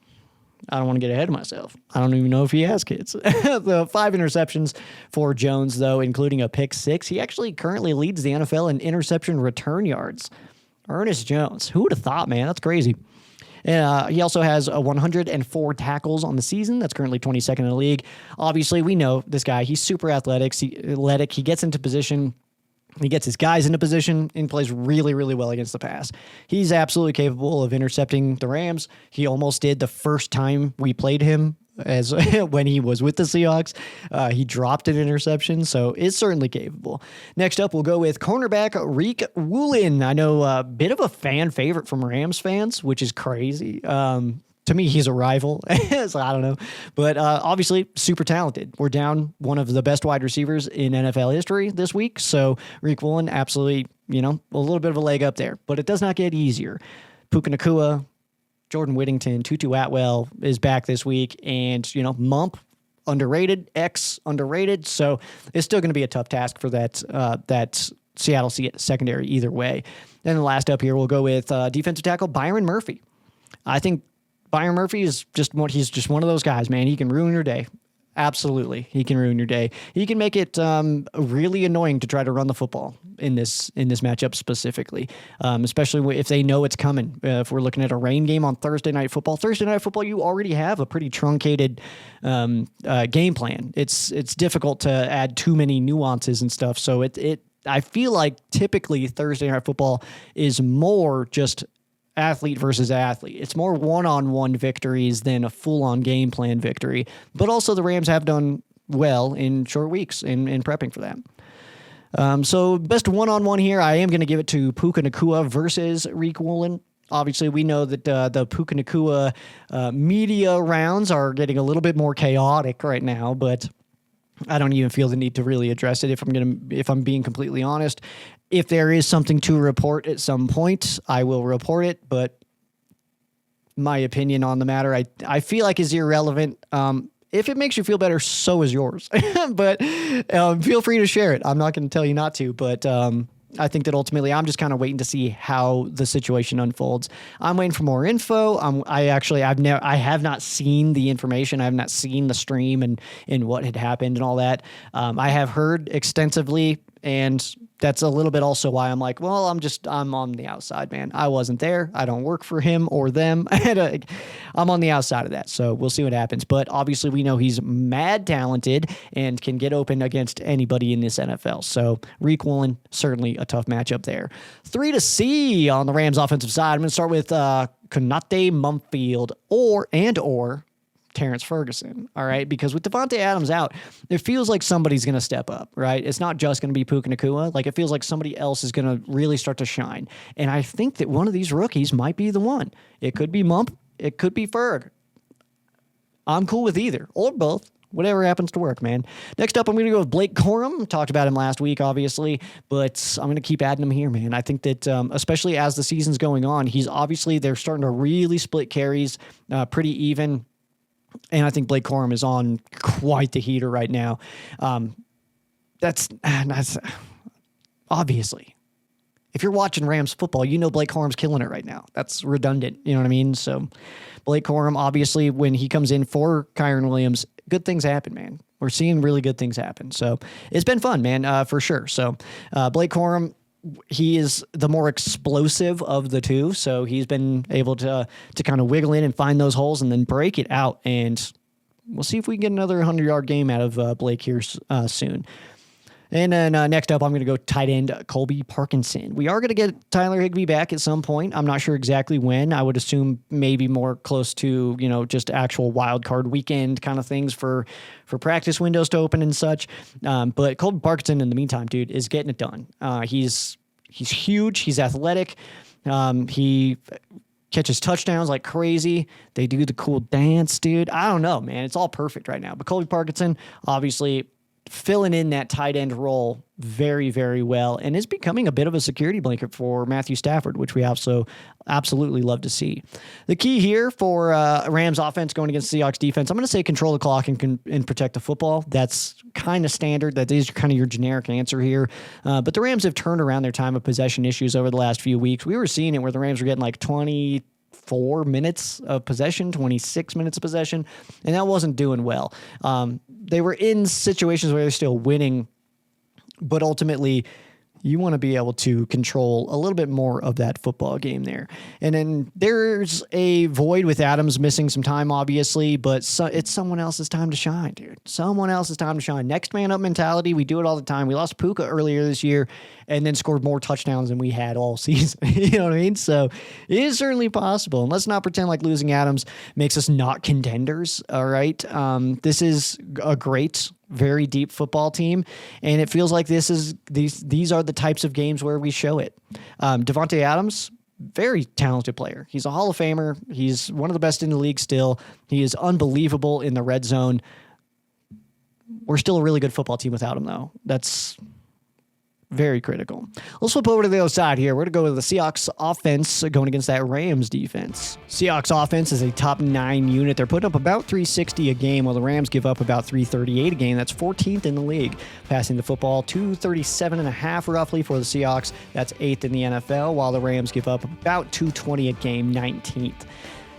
I don't want to get ahead of myself. I don't even know if he has kids. The 5 interceptions for Jones, though, including a pick 6. He actually currently leads the NFL in interception return yards. Ernest Jones. Who would have thought, man? That's crazy. He also has 104 tackles on the season. That's currently 22nd in the league. Obviously, we know this guy. He's super athletic. He gets into position. He gets his guys into position and plays really, really well against the pass. He's absolutely capable of intercepting the Rams. He almost did the first time we played him as when he was with the Seahawks. He dropped an interception, so it's certainly capable. Next up, we'll go with cornerback Riq Woolen. I know a bit of a fan favorite from Rams fans, which is crazy. To me, he's a rival. So I don't know. But obviously, super talented. We're down one of the best wide receivers in NFL history this week. So Riq Woolen, absolutely, a little bit of a leg up there. But it does not get easier. Puka Nacua, Jordan Whittington, Tutu Atwell is back this week. And, Mump, underrated, X, underrated. So it's still going to be a tough task for that Seattle secondary either way. Then the last up here, we'll go with defensive tackle Byron Murphy. I think Byron Murphy is just one of those guys, man. He can ruin your day. Absolutely. He can ruin your day. He can make it really annoying to try to run the football in this matchup specifically, especially if they know it's coming. If we're looking at a rain game on Thursday Night Football, you already have a pretty truncated game plan. It's difficult to add too many nuances and stuff. So I feel like typically Thursday Night Football is more just athlete versus athlete. It's more one-on-one victories than a full-on game plan victory. But also the Rams have done well in short weeks in prepping for that. So best one-on-one here, I am going to give it to Puka Nacua versus Riq Woolen. Obviously, we know that the Puka Nacua media rounds are getting a little bit more chaotic right now, but I don't even feel the need to really address it if I'm being completely honest. If there is something to report at some point, I will report it, but my opinion on the matter, I feel like is irrelevant. If it makes you feel better, so is yours. But feel free to share it. I'm not going to tell you not to, but I think that ultimately I'm just kind of waiting to see how the situation unfolds. I'm waiting for more info. I have not seen the information. I have not seen the stream and what had happened and all that. I have heard extensively, and that's a little bit also why I'm like, well, I'm on the outside, man. I wasn't there. I don't work for him or them. I'm on the outside of that. So we'll see what happens. But obviously we know he's mad talented and can get open against anybody in this NFL. So Riq Woolen, certainly a tough matchup there. 3-C on the Rams offensive side. I'm going to start with Konate Mumfield or Terrence Ferguson, all right? Because with Devontae Adams out, it feels like somebody's going to step up, right? It's not just going to be Puka Nacua. Like, it feels like somebody else is going to really start to shine. And I think that one of these rookies might be the one. It could be Mump. It could be Ferg. I'm cool with either or both. Whatever happens to work, man. Next up, I'm going to go with Blake Corum. Talked about him last week, obviously, but I'm going to keep adding him here, man. I think that, especially as the season's going on, they're starting to really split carries pretty even. And I think Blake Corum is on quite the heater right now. That's obviously, if you're watching Rams football, you know Blake Corum's killing it right now. That's redundant. You know what I mean? So Blake Corum, obviously, when he comes in for Kyren Williams, good things happen, man. We're seeing really good things happen. So it's been fun, man, for sure. So Blake Corum, he is the more explosive of the two, so he's been able to kind of wiggle in and find those holes and then break it out, and we'll see if we can get another 100-yard game out of Blake here soon. And then next up, I'm going to go tight end Colby Parkinson. We are going to get Tyler Higbee back at some point. I'm not sure exactly when. I would assume maybe more close to, just actual wild card weekend kind of things for practice windows to open and such. But Colby Parkinson, in the meantime, dude, is getting it done. He's huge. He's athletic. He catches touchdowns like crazy. They do the cool dance, dude. I don't know, man. It's all perfect right now. But Colby Parkinson, obviously, filling in that tight end role very, very well and is becoming a bit of a security blanket for Matthew Stafford, which we also absolutely love to see. The key here for Rams offense going against Seahawks defense, I'm going to say control the clock and protect the football. That's kind of standard. That is kind of your generic answer here. But the Rams have turned around their time of possession issues over the last few weeks. We were seeing it where the Rams were getting like 24 minutes of possession, 26 minutes of possession, and that wasn't doing well. They were in situations where they're still winning, but ultimately you want to be able to control a little bit more of that football game there. And then there's a void with Adams missing some time, obviously, but it's someone else's time to shine, dude. Someone else's time to shine. Next man up mentality. We do it all the time. We lost Puka earlier this year and then scored more touchdowns than we had all season. You know what I mean? So it is certainly possible. And let's not pretend like losing Adams makes us not contenders. All right. This is a great, very deep football team, and it feels like these are the types of games where we show it. Devontae Adams, very talented player. He's a Hall of Famer. He's one of the best in the league still. He is unbelievable in the red zone. We're still a really good football team without him, though. That's very critical. Let's flip over to the other side here. We're going to go with the Seahawks offense going against that Rams defense. Seahawks offense is a top 9 unit. They're putting up about 360 a game, while the Rams give up about 338 a game. That's 14th in the league. Passing the football, 237.5 roughly for the Seahawks. That's 8th in the NFL, while the Rams give up about 220 a game, 19th.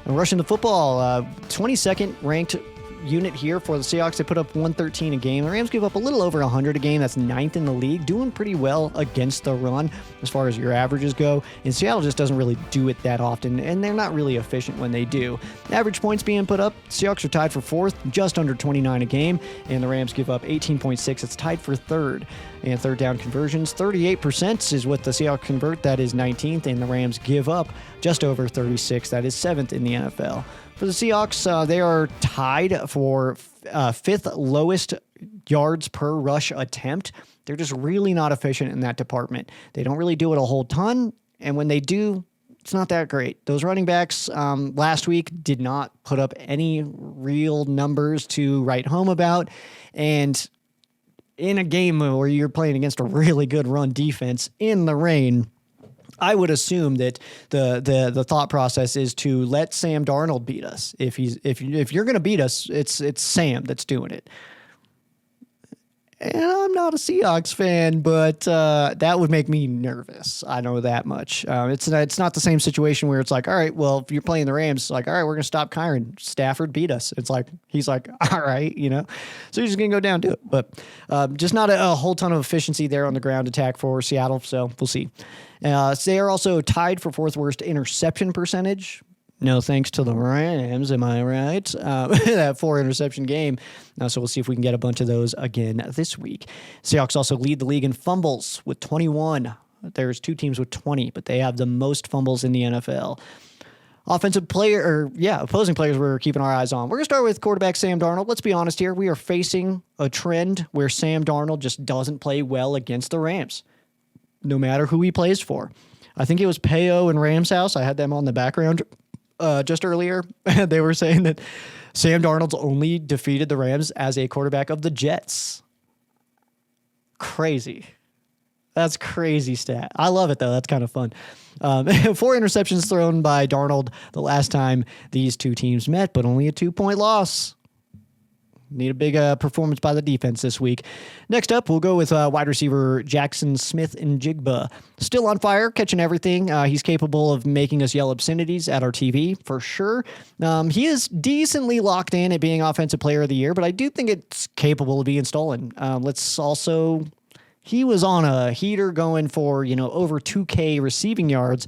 And rushing the football, 22nd ranked unit here for the Seahawks. They put up 113 a game. The Rams give up a little over 100 a game. That's 9th in the league. Doing pretty well against the run as far as your averages go. And Seattle just doesn't really do it that often, and they're not really efficient when they do. Average points being put up, Seahawks are tied for 4th, just under 29 a game, and the Rams give up 18.6. It's tied for 3rd. And third down conversions, 38% is what the Seahawks convert. That is 19th, and the Rams give up just over 36. That is 7th in the NFL. For the Seahawks, they are tied for 5th lowest yards per rush attempt. They're just really not efficient in that department. They don't really do it a whole ton, and when they do, it's not that great. Those running backs last week did not put up any real numbers to write home about, and in a game where you're playing against a really good run defense in the rain, I would assume that the thought process is to let Sam Darnold beat us. If you're going to beat us, it's Sam that's doing it. And I'm not a Seahawks fan, but that would make me nervous. I know that much. It's not the same situation where it's like, all right, well, if you're playing the Rams, it's like, all right, we're going to stop Kyron. Stafford beat us. It's like, he's like, all right, So you're just going to go down to it. But just not a whole ton of efficiency there on the ground attack for Seattle, so we'll see. They are also tied for 4th worst interception percentage. No thanks to the Rams, am I right? That 4-interception game. So we'll see if we can get a bunch of those again this week. Seahawks also lead the league in fumbles with 21. There's 2 teams with 20, but they have the most fumbles in the NFL. Opposing players we're keeping our eyes on. We're going to start with quarterback Sam Darnold. Let's be honest here. We are facing a trend where Sam Darnold just doesn't play well against the Rams, no matter who he plays for. I think it was Peo and Rams House. I had them on the background just earlier. They were saying that Sam Darnold's only defeated the Rams as a quarterback of the Jets. Crazy. That's crazy stat. I love it, though. That's kind of fun. 4 interceptions thrown by Darnold the last time these two teams met, but only a 2-point loss. Need a big performance by the defense this week. Next up, we'll go with wide receiver Jackson Smith-Njigba. Still on fire, catching everything. He's capable of making us yell obscenities at our TV, for sure. He is decently locked in at being Offensive Player of the Year, but I do think it's capable of being stolen. He was on a heater going for, over 2K receiving yards.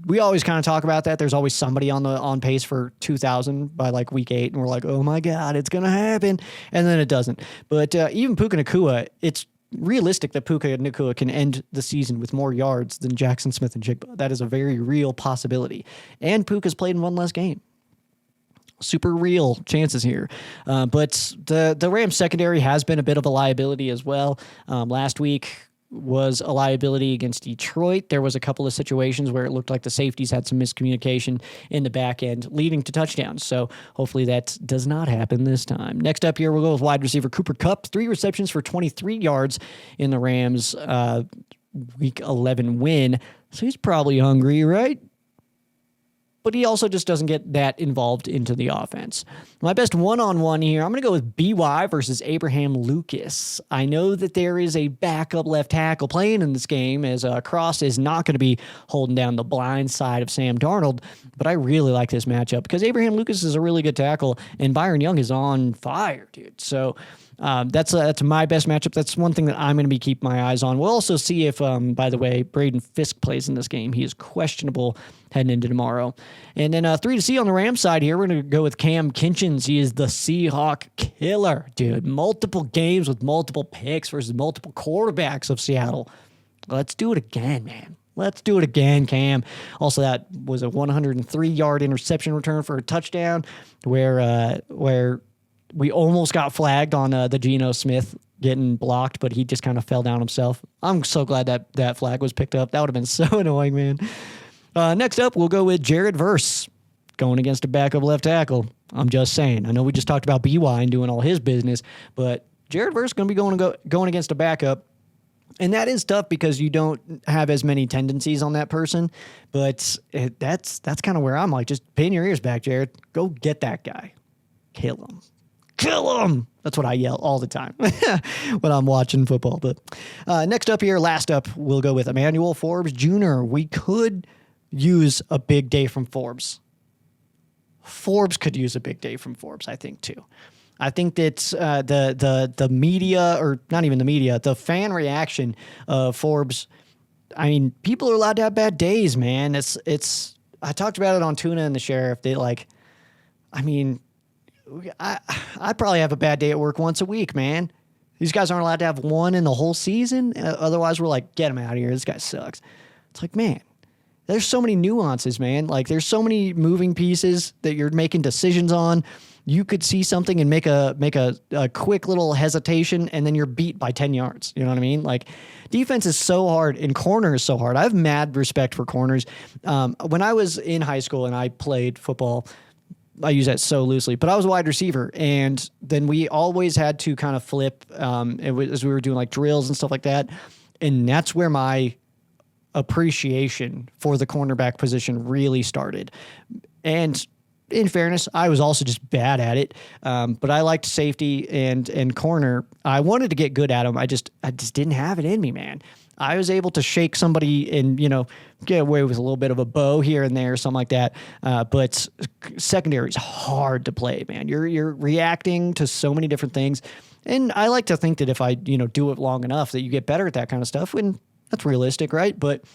We always kind of talk about that. There's always somebody on pace for 2,000 by like week 8, and we're like, oh my God, it's going to happen. And then it doesn't. But even Puka Nacua, it's realistic that Puka Nacua can end the season with more yards than Jackson Smith-Njigba. That is a very real possibility. And Puka's played in one less game. Super real chances here. But the Rams secondary has been a bit of a liability as well. Last week was a liability against Detroit. There was a couple of situations where it looked like the safeties had some miscommunication in the back end, leading to touchdowns. So hopefully that does not happen this time. Next up here, we'll go with wide receiver Cooper Kupp. 3 receptions for 23 yards in the Rams' Week 11 win. So he's probably hungry, right? But he also just doesn't get that involved into the offense. My best one-on-one here, I'm going to go with BY versus Abraham Lucas. I know that there is a backup left tackle playing in this game, as Cross is not going to be holding down the blind side of Sam Darnold, but I really like this matchup because Abraham Lucas is a really good tackle, and Byron Young is on fire, dude. So that's my best matchup. That's one thing that I'm going to be keeping my eyes on. We'll also see if, by the way, Braden Fisk plays in this game. He is questionable heading into tomorrow. And then 3 to see on the Rams side here, we're going to go with Cam Kinchins. He is the Seahawk killer, dude. Multiple games with multiple picks versus multiple quarterbacks of Seattle. Let's do it again, man. Let's do it again, Cam. Also, that was a 103-yard interception return for a touchdown where we almost got flagged on the Geno Smith getting blocked, but he just kind of fell down himself. I'm so glad that flag was picked up. That would have been so annoying, man. Next up, we'll go with Jared Verse going against a backup left tackle. I'm just saying. I know we just talked about BY and doing all his business, but Jared Verse is going to be going against a backup. And that is tough because you don't have as many tendencies on that person. But that's kind of where I'm like, just pin your ears back, Jared. Go get that guy. Kill him. Kill him! That's what I yell all the time when I'm watching football. But last up, we'll go with Emmanuel Forbes Jr. We could use a big day from Forbes. Forbes could use a big day from Forbes, I think, too. I think that the media, or not even the media, the fan reaction of Forbes, I mean, people are allowed to have bad days, man. I talked about it on Tuna and the Sheriff. They I probably have a bad day at work once a week, man. These guys aren't allowed to have one in the whole season. Otherwise, we're like, get him out of here. This guy sucks. It's like, man, there's so many nuances, man. Like, there's so many moving pieces that you're making decisions on. You could see something and make a quick little hesitation, and then you're beat by 10 yards. You know what I mean? Like, defense is so hard, and corner is so hard. I have mad respect for corners. When I was in high school and I played football, I use that so loosely, but I was a wide receiver, and then we always had to kind of flip as we were doing like drills and stuff like that, and that's where my appreciation for the cornerback position really started. And in fairness, I was also just bad at it, but I liked safety and corner. I wanted to get good at them. I just didn't have it in me, man. I was able to shake somebody and, get away with a little bit of a bow here and there, something like that. But secondary is hard to play, man. You're reacting to so many different things. And I like to think that if I, do it long enough that you get better at that kind of stuff, and that's realistic, right? But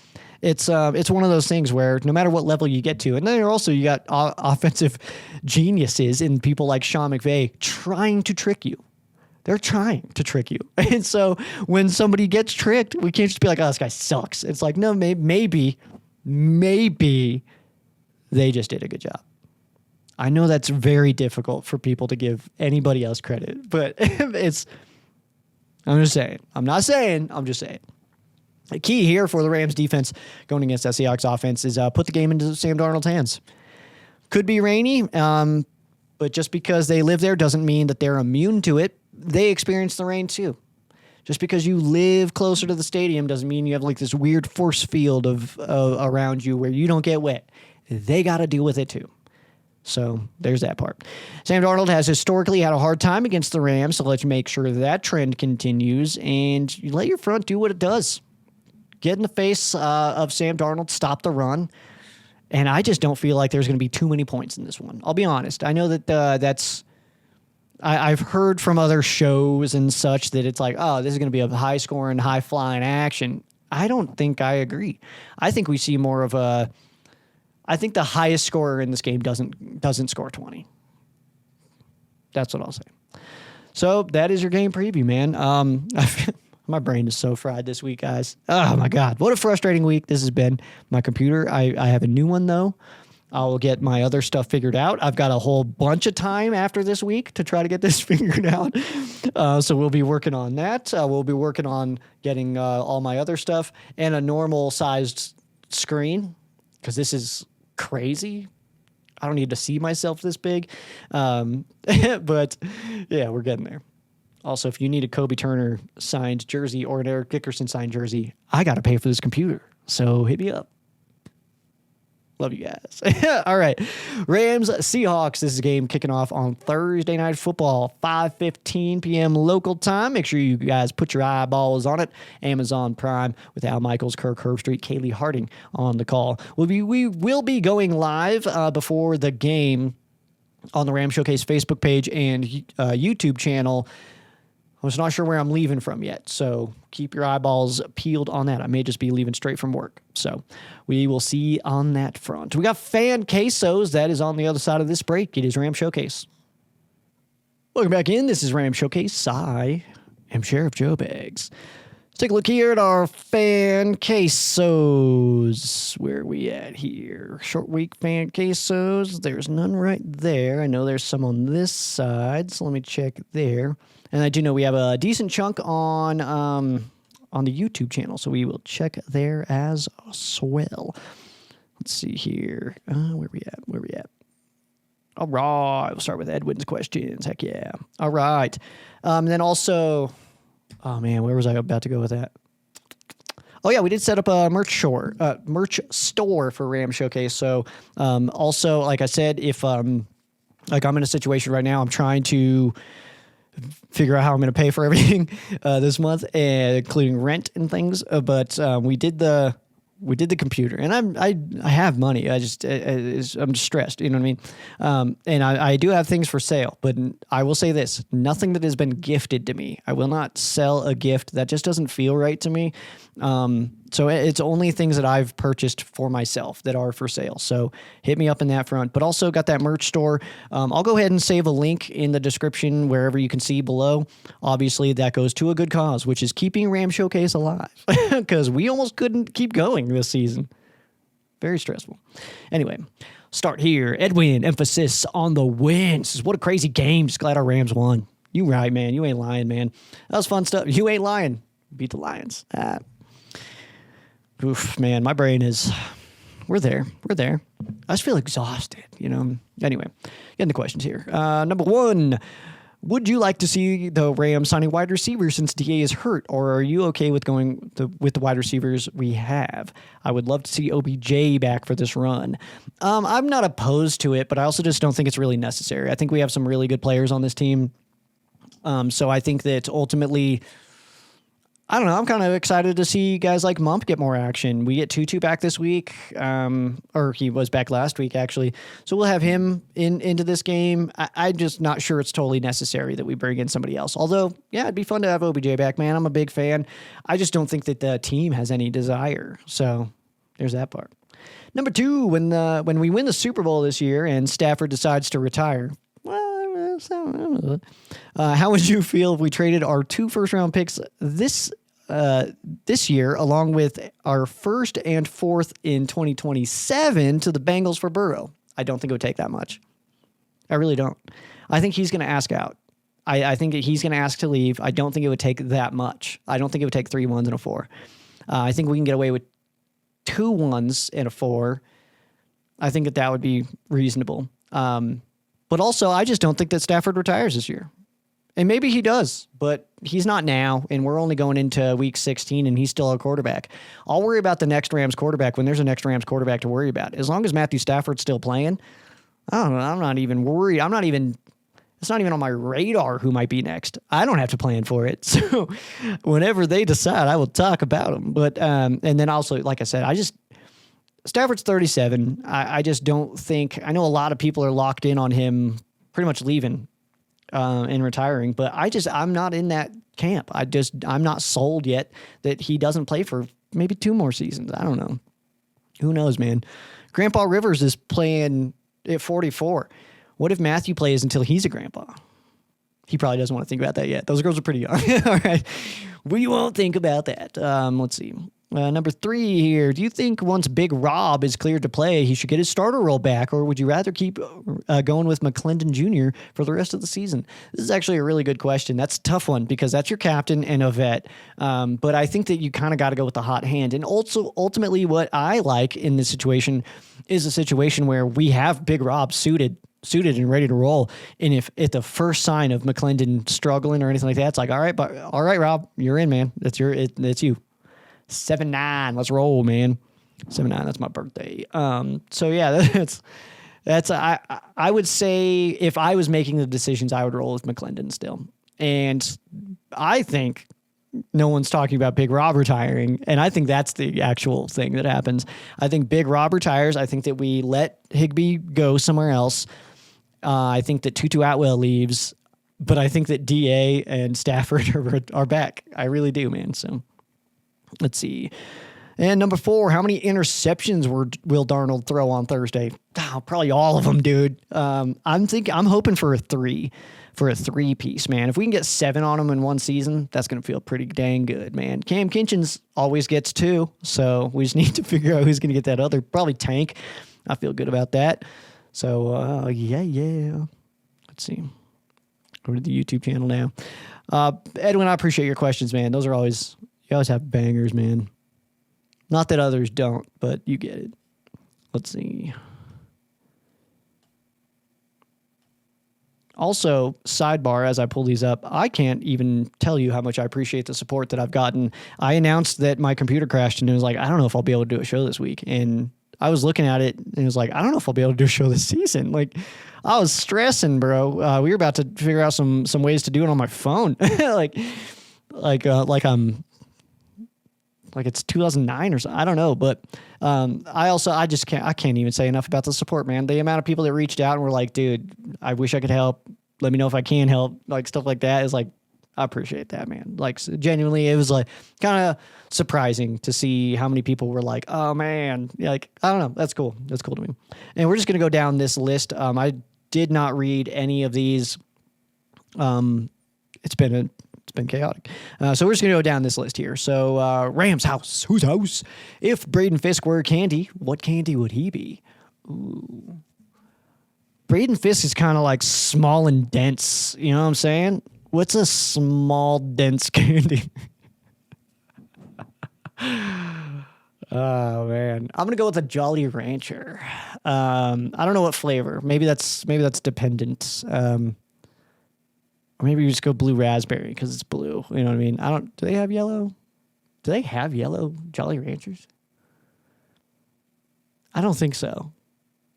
it's one of those things where no matter what level you get to, and then also you got offensive geniuses and people like Sean McVay trying to trick you. They're trying to trick you. And so when somebody gets tricked, we can't just be like, oh, this guy sucks. It's like, no, maybe they just did a good job. I know that's very difficult for people to give anybody else credit, but I'm just saying. I'm just saying. The key here for the Rams defense going against that Seahawks offense is put the game into Sam Darnold's hands. Could be rainy, but just because they live there doesn't mean that they're immune to it. They experience the rain too. Just because you live closer to the stadium doesn't mean you have like this weird force field of around you where you don't get wet. They got to deal with it too. So there's that part. Sam Darnold has historically had a hard time against the Rams, so let's make sure that trend continues and you let your front do what it does. Get in the face of Sam Darnold, stop the run. And I just don't feel like there's going to be too many points in this one. I'll be honest. I know that I've heard from other shows and such that it's like, oh, this is going to be a high-scoring, high-flying action. I don't think I agree. I think we see more of I think the highest scorer in this game doesn't score 20. That's what I'll say. So that is your game preview, man. My brain is so fried this week, guys. Oh, my God. What a frustrating week this has been. My computer, I have a new one, though. I'll get my other stuff figured out. I've got a whole bunch of time after this week to try to get this figured out. So we'll be working on that. We'll be working on getting all my other stuff and a normal-sized screen because this is crazy. I don't need to see myself this big. But, yeah, we're getting there. Also, if you need a Kobe Turner signed jersey or an Eric Dickerson signed jersey, I got to pay for this computer. So hit me up. Love you guys. All right. Rams-Seahawks. This is a game kicking off on Thursday Night Football, 5:15 p.m. local time. Make sure you guys put your eyeballs on it. Amazon Prime with Al Michaels, Kirk Herbstreit, Kaylee Harding on the call. We will be going live before the game on the Ram Showcase Facebook page and YouTube channel. I was not sure where I'm leaving from yet, so keep your eyeballs peeled on that. I may just be leaving straight from work, so we will see on that front. We got Fan Quesos. That is on the other side of this break. It is Ram Showcase. Welcome back in. This is Ram Showcase. I am Sheriff Joe Baggs. Let's take a look here at our Fan Quesos. Where are we at here? Short week Fan Quesos. There's none right there. I know there's some on this side, so let me check there. And I do know we have a decent chunk on the YouTube channel, so we will check there as well. Let's see here. Where we at? All right. We'll start with Edwin's questions. Heck yeah. All right. And then also, oh, man, where was I about to go with that? Oh, yeah, we did set up a merch store for Ram Showcase. So also, like I said, if I'm in a situation right now, I'm trying to figure out how I'm going to pay for everything this month, including rent and things. But we did the we did the computer, and I have money. I'm just stressed. You know what I mean? And I do have things for sale, but I will say this: nothing that has been gifted to me. I will not sell a gift that just doesn't feel right to me. So it's only things that I've purchased for myself that are for sale. So hit me up in that front. But also got that merch store. I'll go ahead and save a link in the description wherever you can see below. Obviously, that goes to a good cause, which is keeping Ram Showcase alive, because we almost couldn't keep going this season. Very stressful. Anyway, start here. Edwin, emphasis on the wins. What a crazy game. Just glad our Rams won. You right, man. You ain't lying, man. That was fun stuff. You ain't lying. Beat the Lions. Oof, man, my brain is, we're there. I just feel exhausted, you know. Anyway, getting the questions here. Number one, would you like to see the Rams signing wide receivers since DA is hurt, or are you okay with going with the wide receivers we have? I would love to see OBJ back for this run. I'm not opposed to it, but I also just don't think it's really necessary. I think we have some really good players on this team. So I think that ultimately, I don't know. I'm kind of excited to see guys like Mump get more action. We get Tutu back this week, or he was back last week, actually. So we'll have him into this game. I'm just not sure it's totally necessary that we bring in somebody else. Although, yeah, it'd be fun to have OBJ back, man. I'm a big fan. I just don't think that the team has any desire. So there's that part. Number two, when we win the Super Bowl this year and Stafford decides to retire, how would you feel if we traded our 2 first-round picks this year, along with our 1st and 4th in 2027, to the Bengals for Burrow? I don't think it would take that much. I really don't. I think he's going to ask out. I think he's going to ask to leave. I don't think it would take that much. I don't think it would take 3 1s and a 4. I think we can get away with 2 1s and a 4. I think that would be reasonable. But also, I just don't think that Stafford retires this year. And maybe he does, but he's not now, and we're only going into week 16, and he's still our quarterback. I'll worry about the next Rams quarterback when there's a next Rams quarterback to worry about. As long as Matthew Stafford's still playing, I don't know, I'm not even worried. It's not even on my radar who might be next. I don't have to plan for it. So whenever they decide, I will talk about them. But, and then also, like I said, Stafford's 37. I just don't think, I know a lot of people are locked in on him pretty much leaving and retiring, but I'm not in that camp. I'm not sold yet that he doesn't play for maybe 2 more seasons. I don't know. Who knows, man? Grandpa Rivers is playing at 44. What if Matthew plays until he's a grandpa? He probably doesn't want to think about that yet. Those girls are pretty young. All right. We won't think about that. Let's see. Number 3 here. Do you think once Big Rob is cleared to play, he should get his starter role back, or would you rather keep going with McClendon Jr. for the rest of the season? This is actually a really good question. That's a tough one because that's your captain and a vet. But I think that you kind of got to go with the hot hand. And also, ultimately, what I like in this situation is a situation where we have Big Rob suited and ready to roll. And if at the first sign of McClendon struggling or anything like that, it's like, all right, Rob, you're in, man. That's you. 7-9. Let's roll, man. 7-9. That's my birthday. So yeah, that's I would say if I was making the decisions, I would roll with McClendon still. And I think no one's talking about Big Rob retiring, and I think that's the actual thing that happens. I think Big Rob retires. I think that we let Higbee go somewhere else. I think that Tutu Atwell leaves, but I think that DA and Stafford are back. I really do, man. So let's see. And number 4, how many interceptions will Darnold throw on Thursday? Oh, probably all of them, dude. I'm hoping for a 3 piece, man. If we can get 7 on him in one season, that's going to feel pretty dang good, man. Cam Kinchins always gets 2, so we just need to figure out who's going to get that other. Probably Tank. I feel good about that. So, yeah. Let's see. Go to the YouTube channel now. Edwin, I appreciate your questions, man. You always have bangers, man. Not that others don't, but you get it. Let's see. Also, sidebar, as I pull these up, I can't even tell you how much I appreciate the support that I've gotten. I announced that my computer crashed, and it was like, I don't know if I'll be able to do a show this week. And I was looking at it, and it was like, I don't know if I'll be able to do a show this season. Like, I was stressing, bro. We were about to figure out some ways to do it on my phone. like like it's 2009 or something. I don't know, but I can't even say enough about the support, man. The amount of people that reached out and were like, dude, I wish I could help. Let me know if I can help. Like stuff like that is like, I appreciate that, man. Like genuinely, it was like kind of surprising to see how many people were like, oh man, like, I don't know. That's cool. That's cool to me. And we're just going to go down this list. I did not read any of these. It's been chaotic. So we're just going to go down this list here. So Rams house. Whose house? If Braden Fisk were candy, what candy would he be? Ooh. Braden Fisk is kind of like small and dense. You know what I'm saying? What's a small, dense candy? Oh man, I'm gonna go with a Jolly Rancher. I don't know what flavor. Maybe that's dependent. Or maybe you just go blue raspberry because it's blue. You know what I mean? Do they have yellow? Do they have yellow Jolly Ranchers? I don't think so.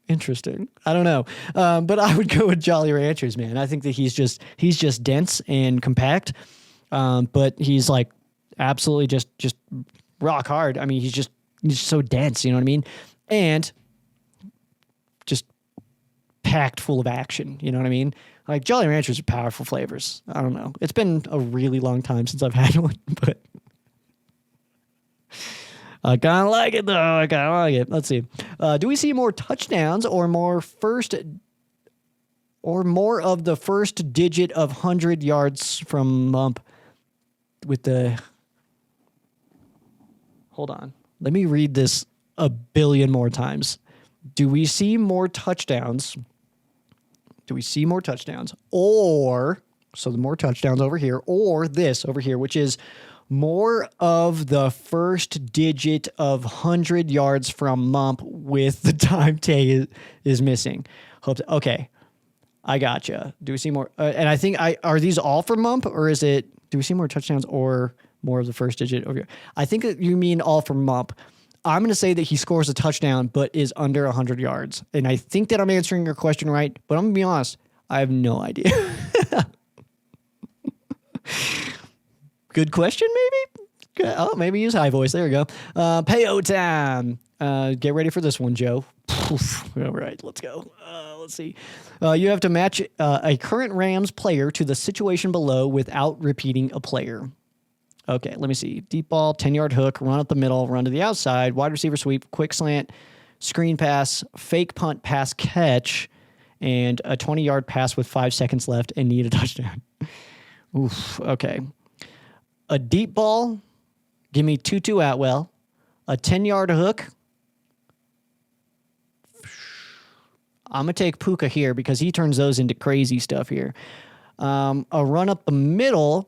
Interesting. I don't know. But I would go with Jolly Ranchers, man. I think that he's just dense and compact. But he's like absolutely just rock hard. I mean, he's so dense, you know what I mean? And just packed full of action, you know what I mean? Like Jolly Ranchers are powerful flavors. I don't know. It's been a really long time since I've had one, but I kind of like it, though. I kind of like it. Let's see. Do we see more touchdowns or more of the first digit of 100 yards from Mump with the... Hold on. Let me read this a billion more times. Do we see more touchdowns? Or, so the more touchdowns over here, or this over here, which is... more of the first digit of 100 yards from Mump with the time tag is missing. Okay, I gotcha. Do we see more? And I think are these all for Mump, or is it? Do we see more touchdowns or more of the first digit over here? I think that you mean all for Mump. I'm going to say that he scores a touchdown, but is under 100 yards. And I think that I'm answering your question right, but I'm going to be honest. I have no idea. Good question, maybe? Oh, maybe use high voice. There we go. Payo time. Get ready for this one, Joe. All right, let's go. Let's see. You have to match a current Rams player to the situation below without repeating a player. Okay, let me see. Deep ball, 10-yard hook, run up the middle, run to the outside, wide receiver sweep, quick slant, screen pass, fake punt, pass catch, and a 20-yard pass with 5 seconds left and need a touchdown. Oof, okay. A deep ball, give me Tutu Atwell. A 10-yard hook. I'm going to take Puka here because he turns those into crazy stuff here. A run up the middle,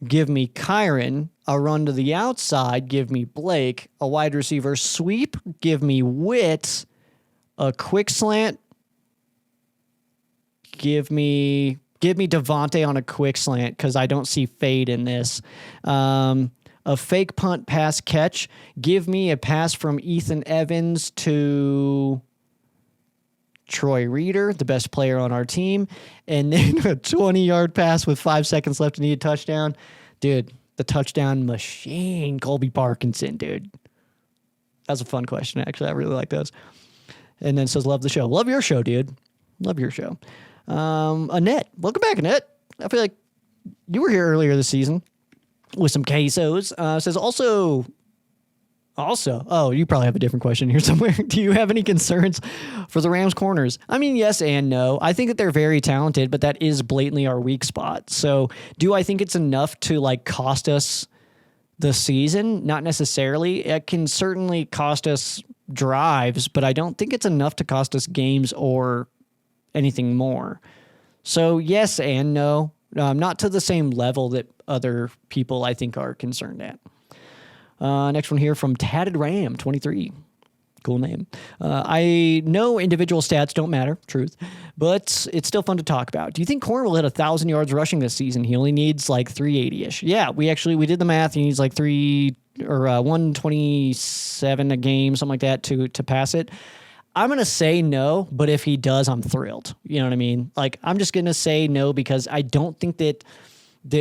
give me Kyron. A run to the outside, give me Blake. A wide receiver sweep, give me Witt. A quick slant, give me Devontae on a quick slant because I don't see fade in this. A fake punt pass catch. Give me a pass from Ethan Evans to Troy Reeder, the best player on our team. And then a 20-yard pass with 5 seconds left to need a touchdown. Dude, the touchdown machine, Colby Parkinson, dude. That's a fun question, actually. I really like those. And then says, love the show. Love your show, dude. Love your show. Annette. Welcome back, Annette. I feel like you were here earlier this season with some quesos. Says also, oh, you probably have a different question here somewhere. Do you have any concerns for the Rams corners? I mean, yes and no. I think that they're very talented, but that is blatantly our weak spot. So do I think it's enough to like cost us the season? Not necessarily. It can certainly cost us drives, but I don't think it's enough to cost us games or anything more. So yes and no. Not to the same level that other people I think are concerned at. Next one here from Tatted Ram 23. Cool name. I know individual stats don't matter, truth, but it's still fun to talk about. Do you think Corn will hit 1,000 yards rushing this season? He only needs like 380-ish. Yeah, we did the math. He needs like 127 a game, something like that to pass it. I'm going to say no, but if he does, I'm thrilled. You know what I mean? Like, I'm just going to say no because I don't think that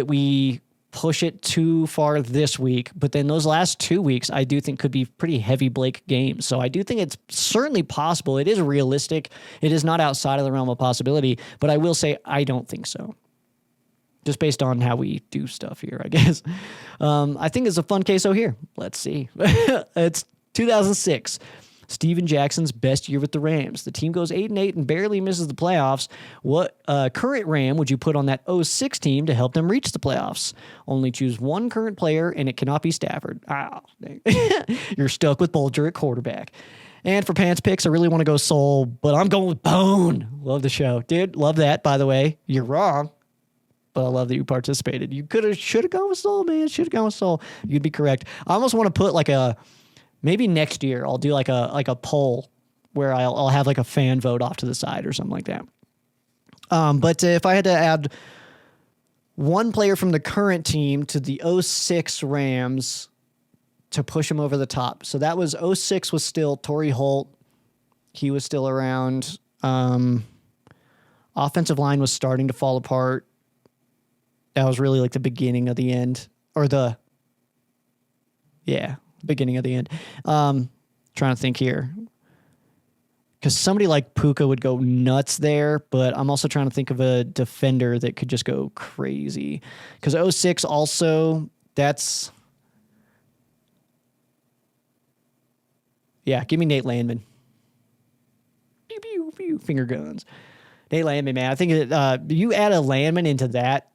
we push it too far this week. But then those last 2 weeks, I do think could be pretty heavy Blake games. So I do think it's certainly possible. It is realistic. It is not outside of the realm of possibility. But I will say I don't think so. Just based on how we do stuff here, I guess. I think it's a fun queso here. Let's see. It's 2006. Steven Jackson's best year with the Rams. The team goes 8-8 and barely misses the playoffs. What current Ram would you put on that 06 team to help them reach the playoffs? Only choose one current player, and it cannot be Stafford. You're stuck with Bolger at quarterback. And for pants picks, I really want to go Soul, but I'm going with Bone. Love the show. Dude, love that, by the way. You're wrong, but I love that you participated. You should have gone with Soul, man. Should have gone with Soul. You'd be correct. I almost want to put like maybe next year I'll do like a poll where I'll have like a fan vote off to the side or something like that. But if I had to add one player from the current team to the 06 Rams to push him over the top. So that was 06 was still Torrey Holt. He was still around. Offensive line was starting to fall apart. That was really like the beginning of the end or beginning of the end. Trying to think here. Because somebody like Puka would go nuts there, but I'm also trying to think of a defender that could just go crazy. Because 06 also, that's... Yeah, give me Nate Landman. Pew, pew, pew, finger guns. Nate Landman, man. I think you add a Landman into that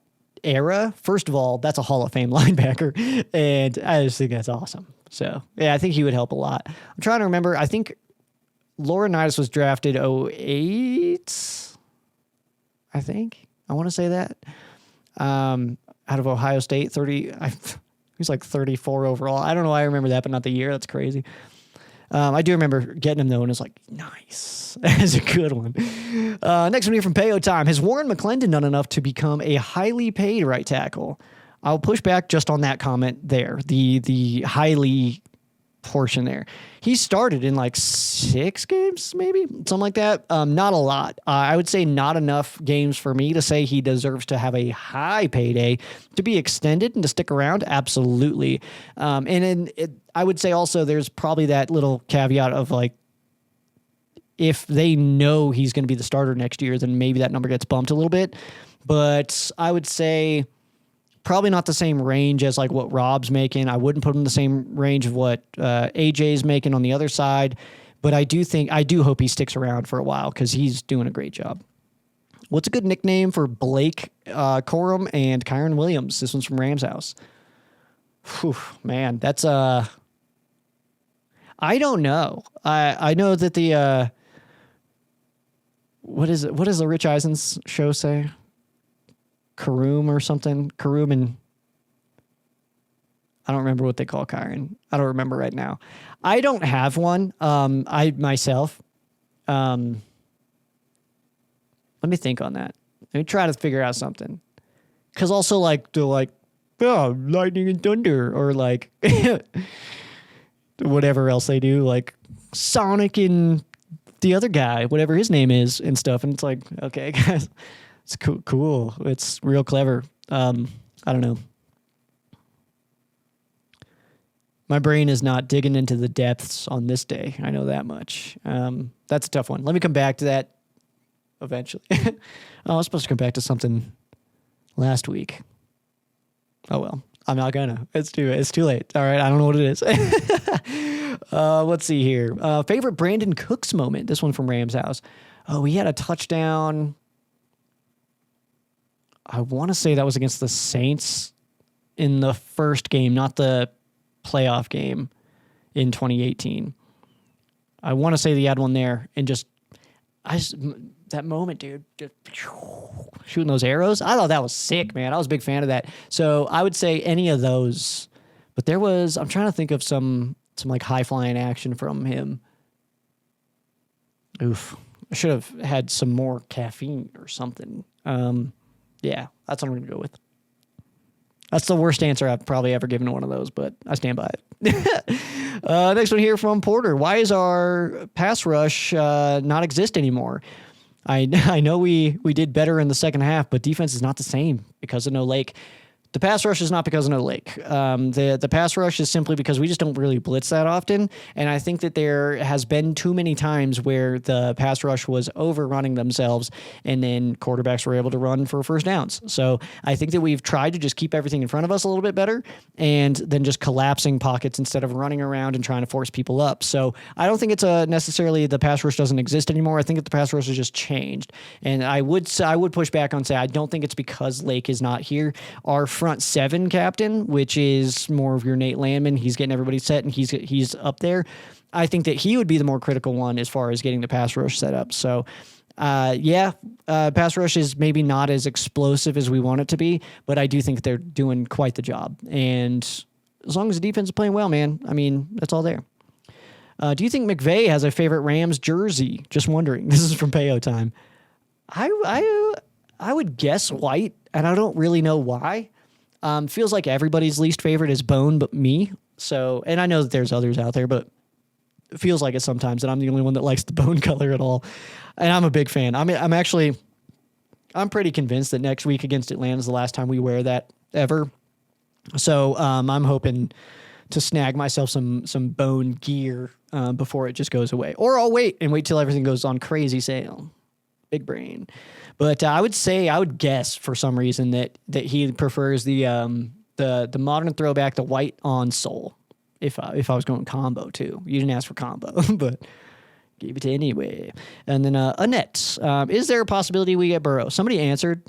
era, first of all, that's a Hall of Fame linebacker, and I just think that's awesome. So, yeah, I think he would help a lot. I'm trying to remember. I think Laurinaitis was drafted 08, I think. I want to say that. Out of Ohio State, he's like 34 overall. I don't know why I remember that, but not the year. That's crazy. I do remember getting him, though, and it's like, nice. That's a good one. Next one here from Payo Time. Has Warren McClendon done enough to become a highly paid right tackle? I'll push back just on that comment there, the highly portion there. He started in like 6 games, maybe, something like that. Not a lot. I would say not enough games for me to say he deserves to have a high payday. To be extended and to stick around, absolutely. I would say also there's probably that little caveat of like, if they know he's going to be the starter next year, then maybe that number gets bumped a little bit. But I would say probably not the same range as like what Rob's making. I wouldn't put him in the same range of what AJ's making on the other side. But I do hope he sticks around for a while because he's doing a great job. What's a good nickname for Blake Corum and Kyron Williams? This one's from Rams House. Whew, man, that's I don't know. I know that the what does the Rich Eisen's show say? Karoom or something. Karoom and I don't remember what they call Kyron. I don't remember right now. I don't have one. I myself. Let me think on that. Let me try to figure out something. Because also like they're like, oh, lightning and thunder, or like whatever else they do, like Sonic and the other guy, whatever his name is and stuff. And it's like, okay, guys. It's cool. It's real clever. I don't know. My brain is not digging into the depths on this day. I know that much. That's a tough one. Let me come back to that eventually. I was supposed to come back to something last week. Oh, well. I'm not gonna. It's too late. All right. I don't know what it is. Let's see here. Favorite Brandon Cooks moment. This one from Rams House. Oh, he had a touchdown. I want to say that was against the Saints in the first game, not the playoff game in 2018. I want to say he had one there, and that moment, dude, just shooting those arrows. I thought that was sick, man. I was a big fan of that. So I would say any of those, but I'm trying to think of some like high flying action from him. Oof. I should have had some more caffeine or something. Yeah, that's what I'm going to go with. That's the worst answer I've probably ever given to one of those, but I stand by it. Next one here from Porter. Why is our pass rush not exist anymore? I know we did better in the second half, but defense is not the same because of no Lake. The pass rush is not because of no Lake. The pass rush is simply because we just don't really blitz that often. And I think that there has been too many times where the pass rush was overrunning themselves and then quarterbacks were able to run for first downs. So I think that we've tried to just keep everything in front of us a little bit better and then just collapsing pockets instead of running around and trying to force people up. So I don't think it's necessarily the pass rush doesn't exist anymore. I think that the pass rush has just changed. And I would push back on say I don't think it's because Lake is not here. Our front seven captain, which is more of your Nate Landman, he's getting everybody set and he's up there. I think that he would be the more critical one as far as getting the pass rush set up. So pass rush is maybe not as explosive as we want it to be, but I do think they're doing quite the job. And as long as the defense is playing well, man, I mean, that's all there. Do you think McVay has a favorite Rams jersey? Just wondering. This is from Payo time. I would guess white, and I don't really know why. Feels like everybody's least favorite is bone, but me. So, and I know that there's others out there, but it feels like it sometimes that I'm the only one that likes the bone color at all. And I'm a big fan. I'm pretty convinced that next week against Atlanta is the last time we wear that ever. So, I'm hoping to snag myself some bone gear, before it just goes away, or I'll wait till everything goes on crazy sale. Big brain. But I would guess for some reason that he prefers the modern throwback, the white on sole. If I was going combo too, you didn't ask for combo, but gave it to anyway. And then Annette, is there a possibility we get Burrow? Somebody answered.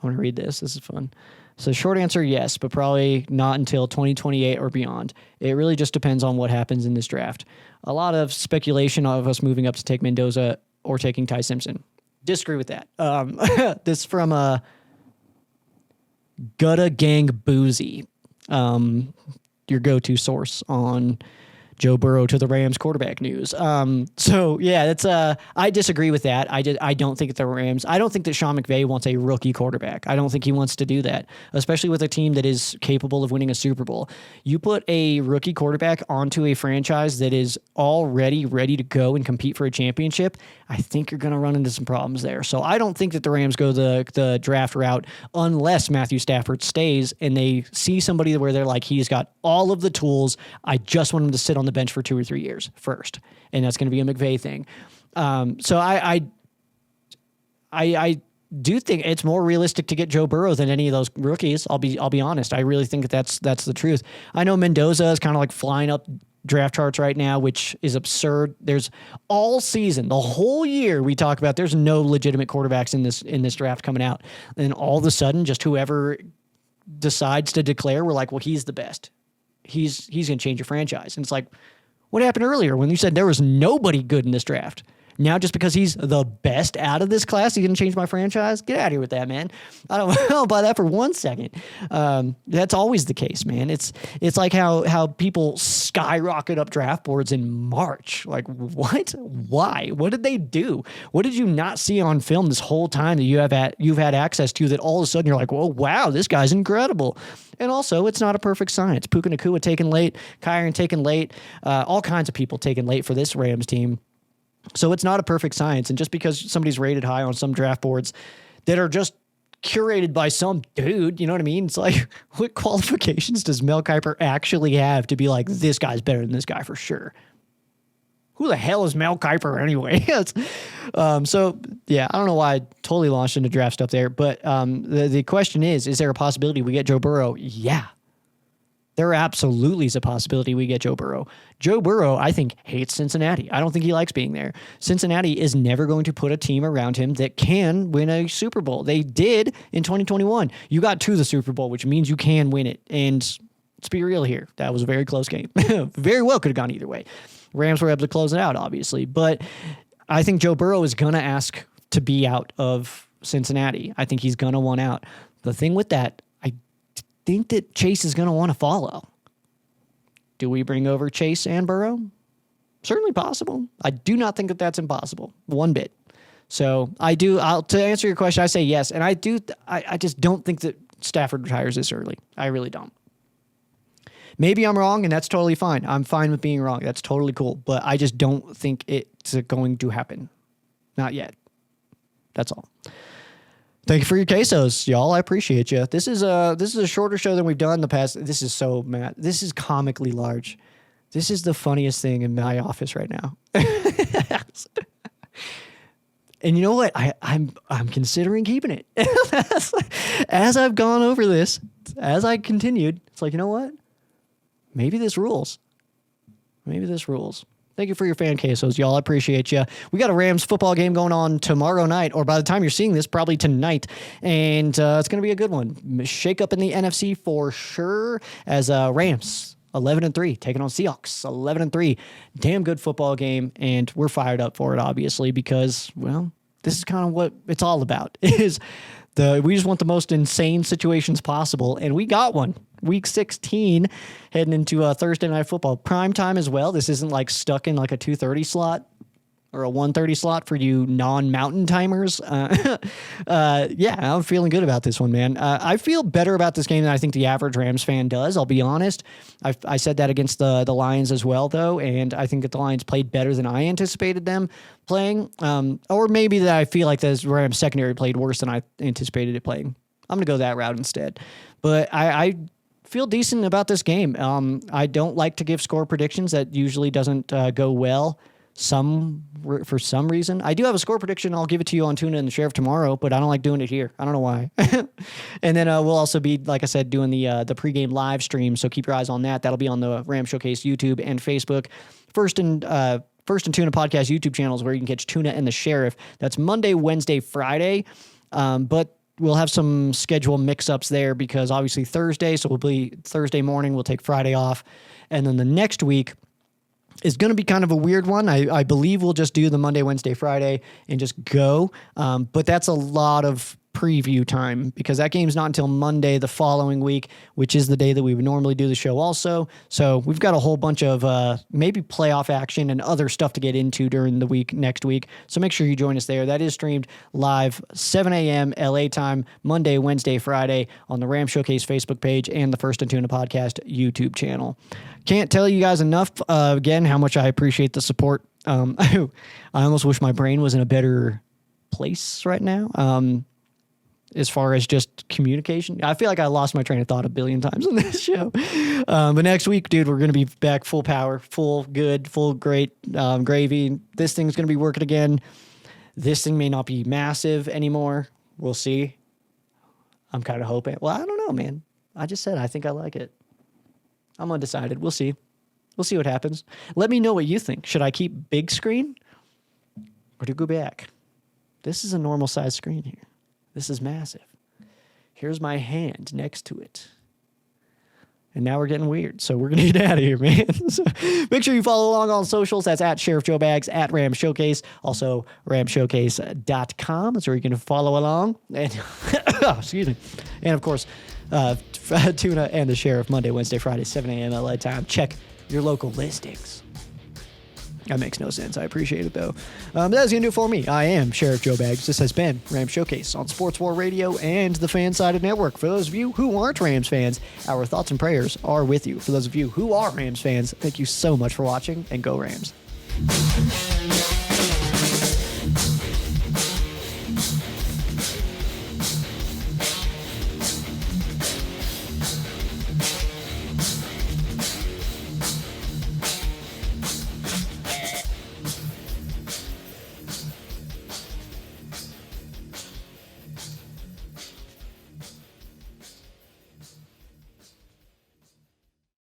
I want to read this. This is fun. So short answer, yes, but probably not until 2028 or beyond. It really just depends on what happens in this draft. A lot of speculation of us moving up to take Mendoza or taking Ty Simpson. Disagree with that. This from Gutta Gang Boozy, your go-to source on Joe Burrow to the Rams quarterback news. So yeah, that's I disagree with that. I don't think the Rams. I don't think that Sean McVay wants a rookie quarterback. I don't think he wants to do that, especially with a team that is capable of winning a Super Bowl. You put a rookie quarterback onto a franchise that is already ready to go and compete for a championship. I think you're going to run into some problems there. So I don't think that the Rams go the draft route unless Matthew Stafford stays and they see somebody where they're like, he's got all of the tools. I just want him to sit on the bench for 2 or 3 years first. And that's going to be a McVay thing. So I do think it's more realistic to get Joe Burrow than any of those rookies. I'll be honest. I really think that's the truth. I know Mendoza is kind of like flying up draft charts right now, which is absurd. There's all season, the whole year we talk about there's no legitimate quarterbacks in this draft coming out. And all of a sudden, just whoever decides to declare, we're like, well, he's the best. He's going to change your franchise. And it's like, what happened earlier when you said there was nobody good in this draft? Now, just because he's the best out of this class, he's going to change my franchise? Get out of here with that, man. I don't buy that for 1 second. That's always the case, man. It's like how people skyrocket up draft boards in March. Like, what? Why? What did they do? What did you not see on film this whole time that you've had access to that all of a sudden you're like, whoa, wow, this guy's incredible. And also, it's not a perfect science. Puka Nacua taken late, Kyron taken late, all kinds of people taken late for this Rams team. So it's not a perfect science. And just because somebody's rated high on some draft boards that are just curated by some dude, you know what I mean? It's like, what qualifications does Mel Kiper actually have to be like, this guy's better than this guy for sure? Who the hell is Mel Kiper anyway? So, yeah, I don't know why I totally launched into draft stuff there. But the question is there a possibility we get Joe Burrow? Yeah. There absolutely is a possibility we get Joe Burrow. Joe Burrow, I think, hates Cincinnati. I don't think he likes being there. Cincinnati is never going to put a team around him that can win a Super Bowl. They did in 2021. You got to the Super Bowl, which means you can win it. And let's be real here. That was a very close game. Very well could have gone either way. Rams were able to close it out, obviously. But I think Joe Burrow is going to ask to be out of Cincinnati. I think he's going to want out. The thing with that, I think that Chase is going to want to follow. Do we bring over Chase and Burrow? Certainly possible. I do not think that that's impossible, one bit. So to answer your question, I say yes. And I just don't think that Stafford retires this early. I really don't. Maybe I'm wrong, and that's totally fine. I'm fine with being wrong. That's totally cool. But I just don't think it's going to happen. Not yet. That's all. Thank you for your quesos, y'all. I appreciate you. This is a shorter show than we've done in the past. This is so mad. This is comically large. This is the funniest thing in my office right now. And you know what? I'm considering keeping it. As I've gone over this, as I continued, it's like, you know what? Maybe this rules. Maybe this rules. Thank you for your fan quesos, y'all. I appreciate you. We got a Rams football game going on tomorrow night, or by the time you're seeing this, probably tonight. And it's going to be a good one. Shake up in the NFC for sure, as Rams 11-3 taking on Seahawks 11-3. Damn good football game, and we're fired up for it, obviously, because, well, this is kind of what it's all about. We just want the most insane situations possible, and we got one. Week 16 heading into Thursday Night Football. Prime time as well. This isn't like stuck in like a 2:30 slot or a 1:30 slot for you non-mountain timers. Yeah, I'm feeling good about this one, man. I feel better about this game than I think the average Rams fan does, I'll be honest. I said that against the Lions as well, though, and I think that the Lions played better than I anticipated them playing. Or maybe that I feel like the Rams secondary played worse than I anticipated it playing. I'm going to go that route instead. But I feel decent about this game. I don't like to give score predictions. That usually doesn't go well for some reason. I do have a score prediction. I'll give it to you on Tuna and the Sheriff tomorrow, but I don't like doing it here. I don't know why. And then we'll also be, like I said, doing the pregame live stream, so keep your eyes on that. That'll be on the Ram Showcase YouTube and Facebook. First and Tuna podcast YouTube channels where you can catch Tuna and the Sheriff. That's Monday, Wednesday, Friday. But we'll have some schedule mix-ups there because obviously Thursday, so we'll be Thursday morning, we'll take Friday off. And then the next week is going to be kind of a weird one. I believe we'll just do the Monday, Wednesday, Friday and just go. But that's a lot of preview time because that game's not until Monday the following week, which is the day that we would normally do the show also. So we've got a whole bunch of maybe playoff action and other stuff to get into during the week next week. So make sure you join us there. That is streamed live 7 a.m. LA time, Monday, Wednesday, Friday on the Ram Showcase Facebook page and the First and Tuna podcast YouTube channel. Can't tell you guys enough, again, how much I appreciate the support. I almost wish my brain was in a better place right now. As far as just communication, I feel like I lost my train of thought a billion times on this show. But next week, dude, we're going to be back full power, full good, full great gravy. This thing's going to be working again. This thing may not be massive anymore. We'll see. I'm kind of hoping. Well, I don't know, man. I just said I think I like it. I'm undecided. We'll see. We'll see what happens. Let me know what you think. Should I keep big screen or do I go back? This is a normal size screen here. This is massive. Here's my hand next to it. And now we're getting weird, so we're going to get out of here, man. So make sure you follow along on socials. That's at Sheriff Joe Bags, at Ram Showcase, also ramshowcase.com. That's where you can follow along. And excuse me. And, of course, Tuna and the Sheriff, Monday, Wednesday, Friday, 7 a.m. LA time. Check your local listings. That makes no sense. I appreciate it, though. That's going to do it for me. I am Sheriff Joe Bags. This has been Rams Showcase on Sports War Radio and the Fansided Network. For those of you who aren't Rams fans, our thoughts and prayers are with you. For those of you who are Rams fans, thank you so much for watching, and go Rams.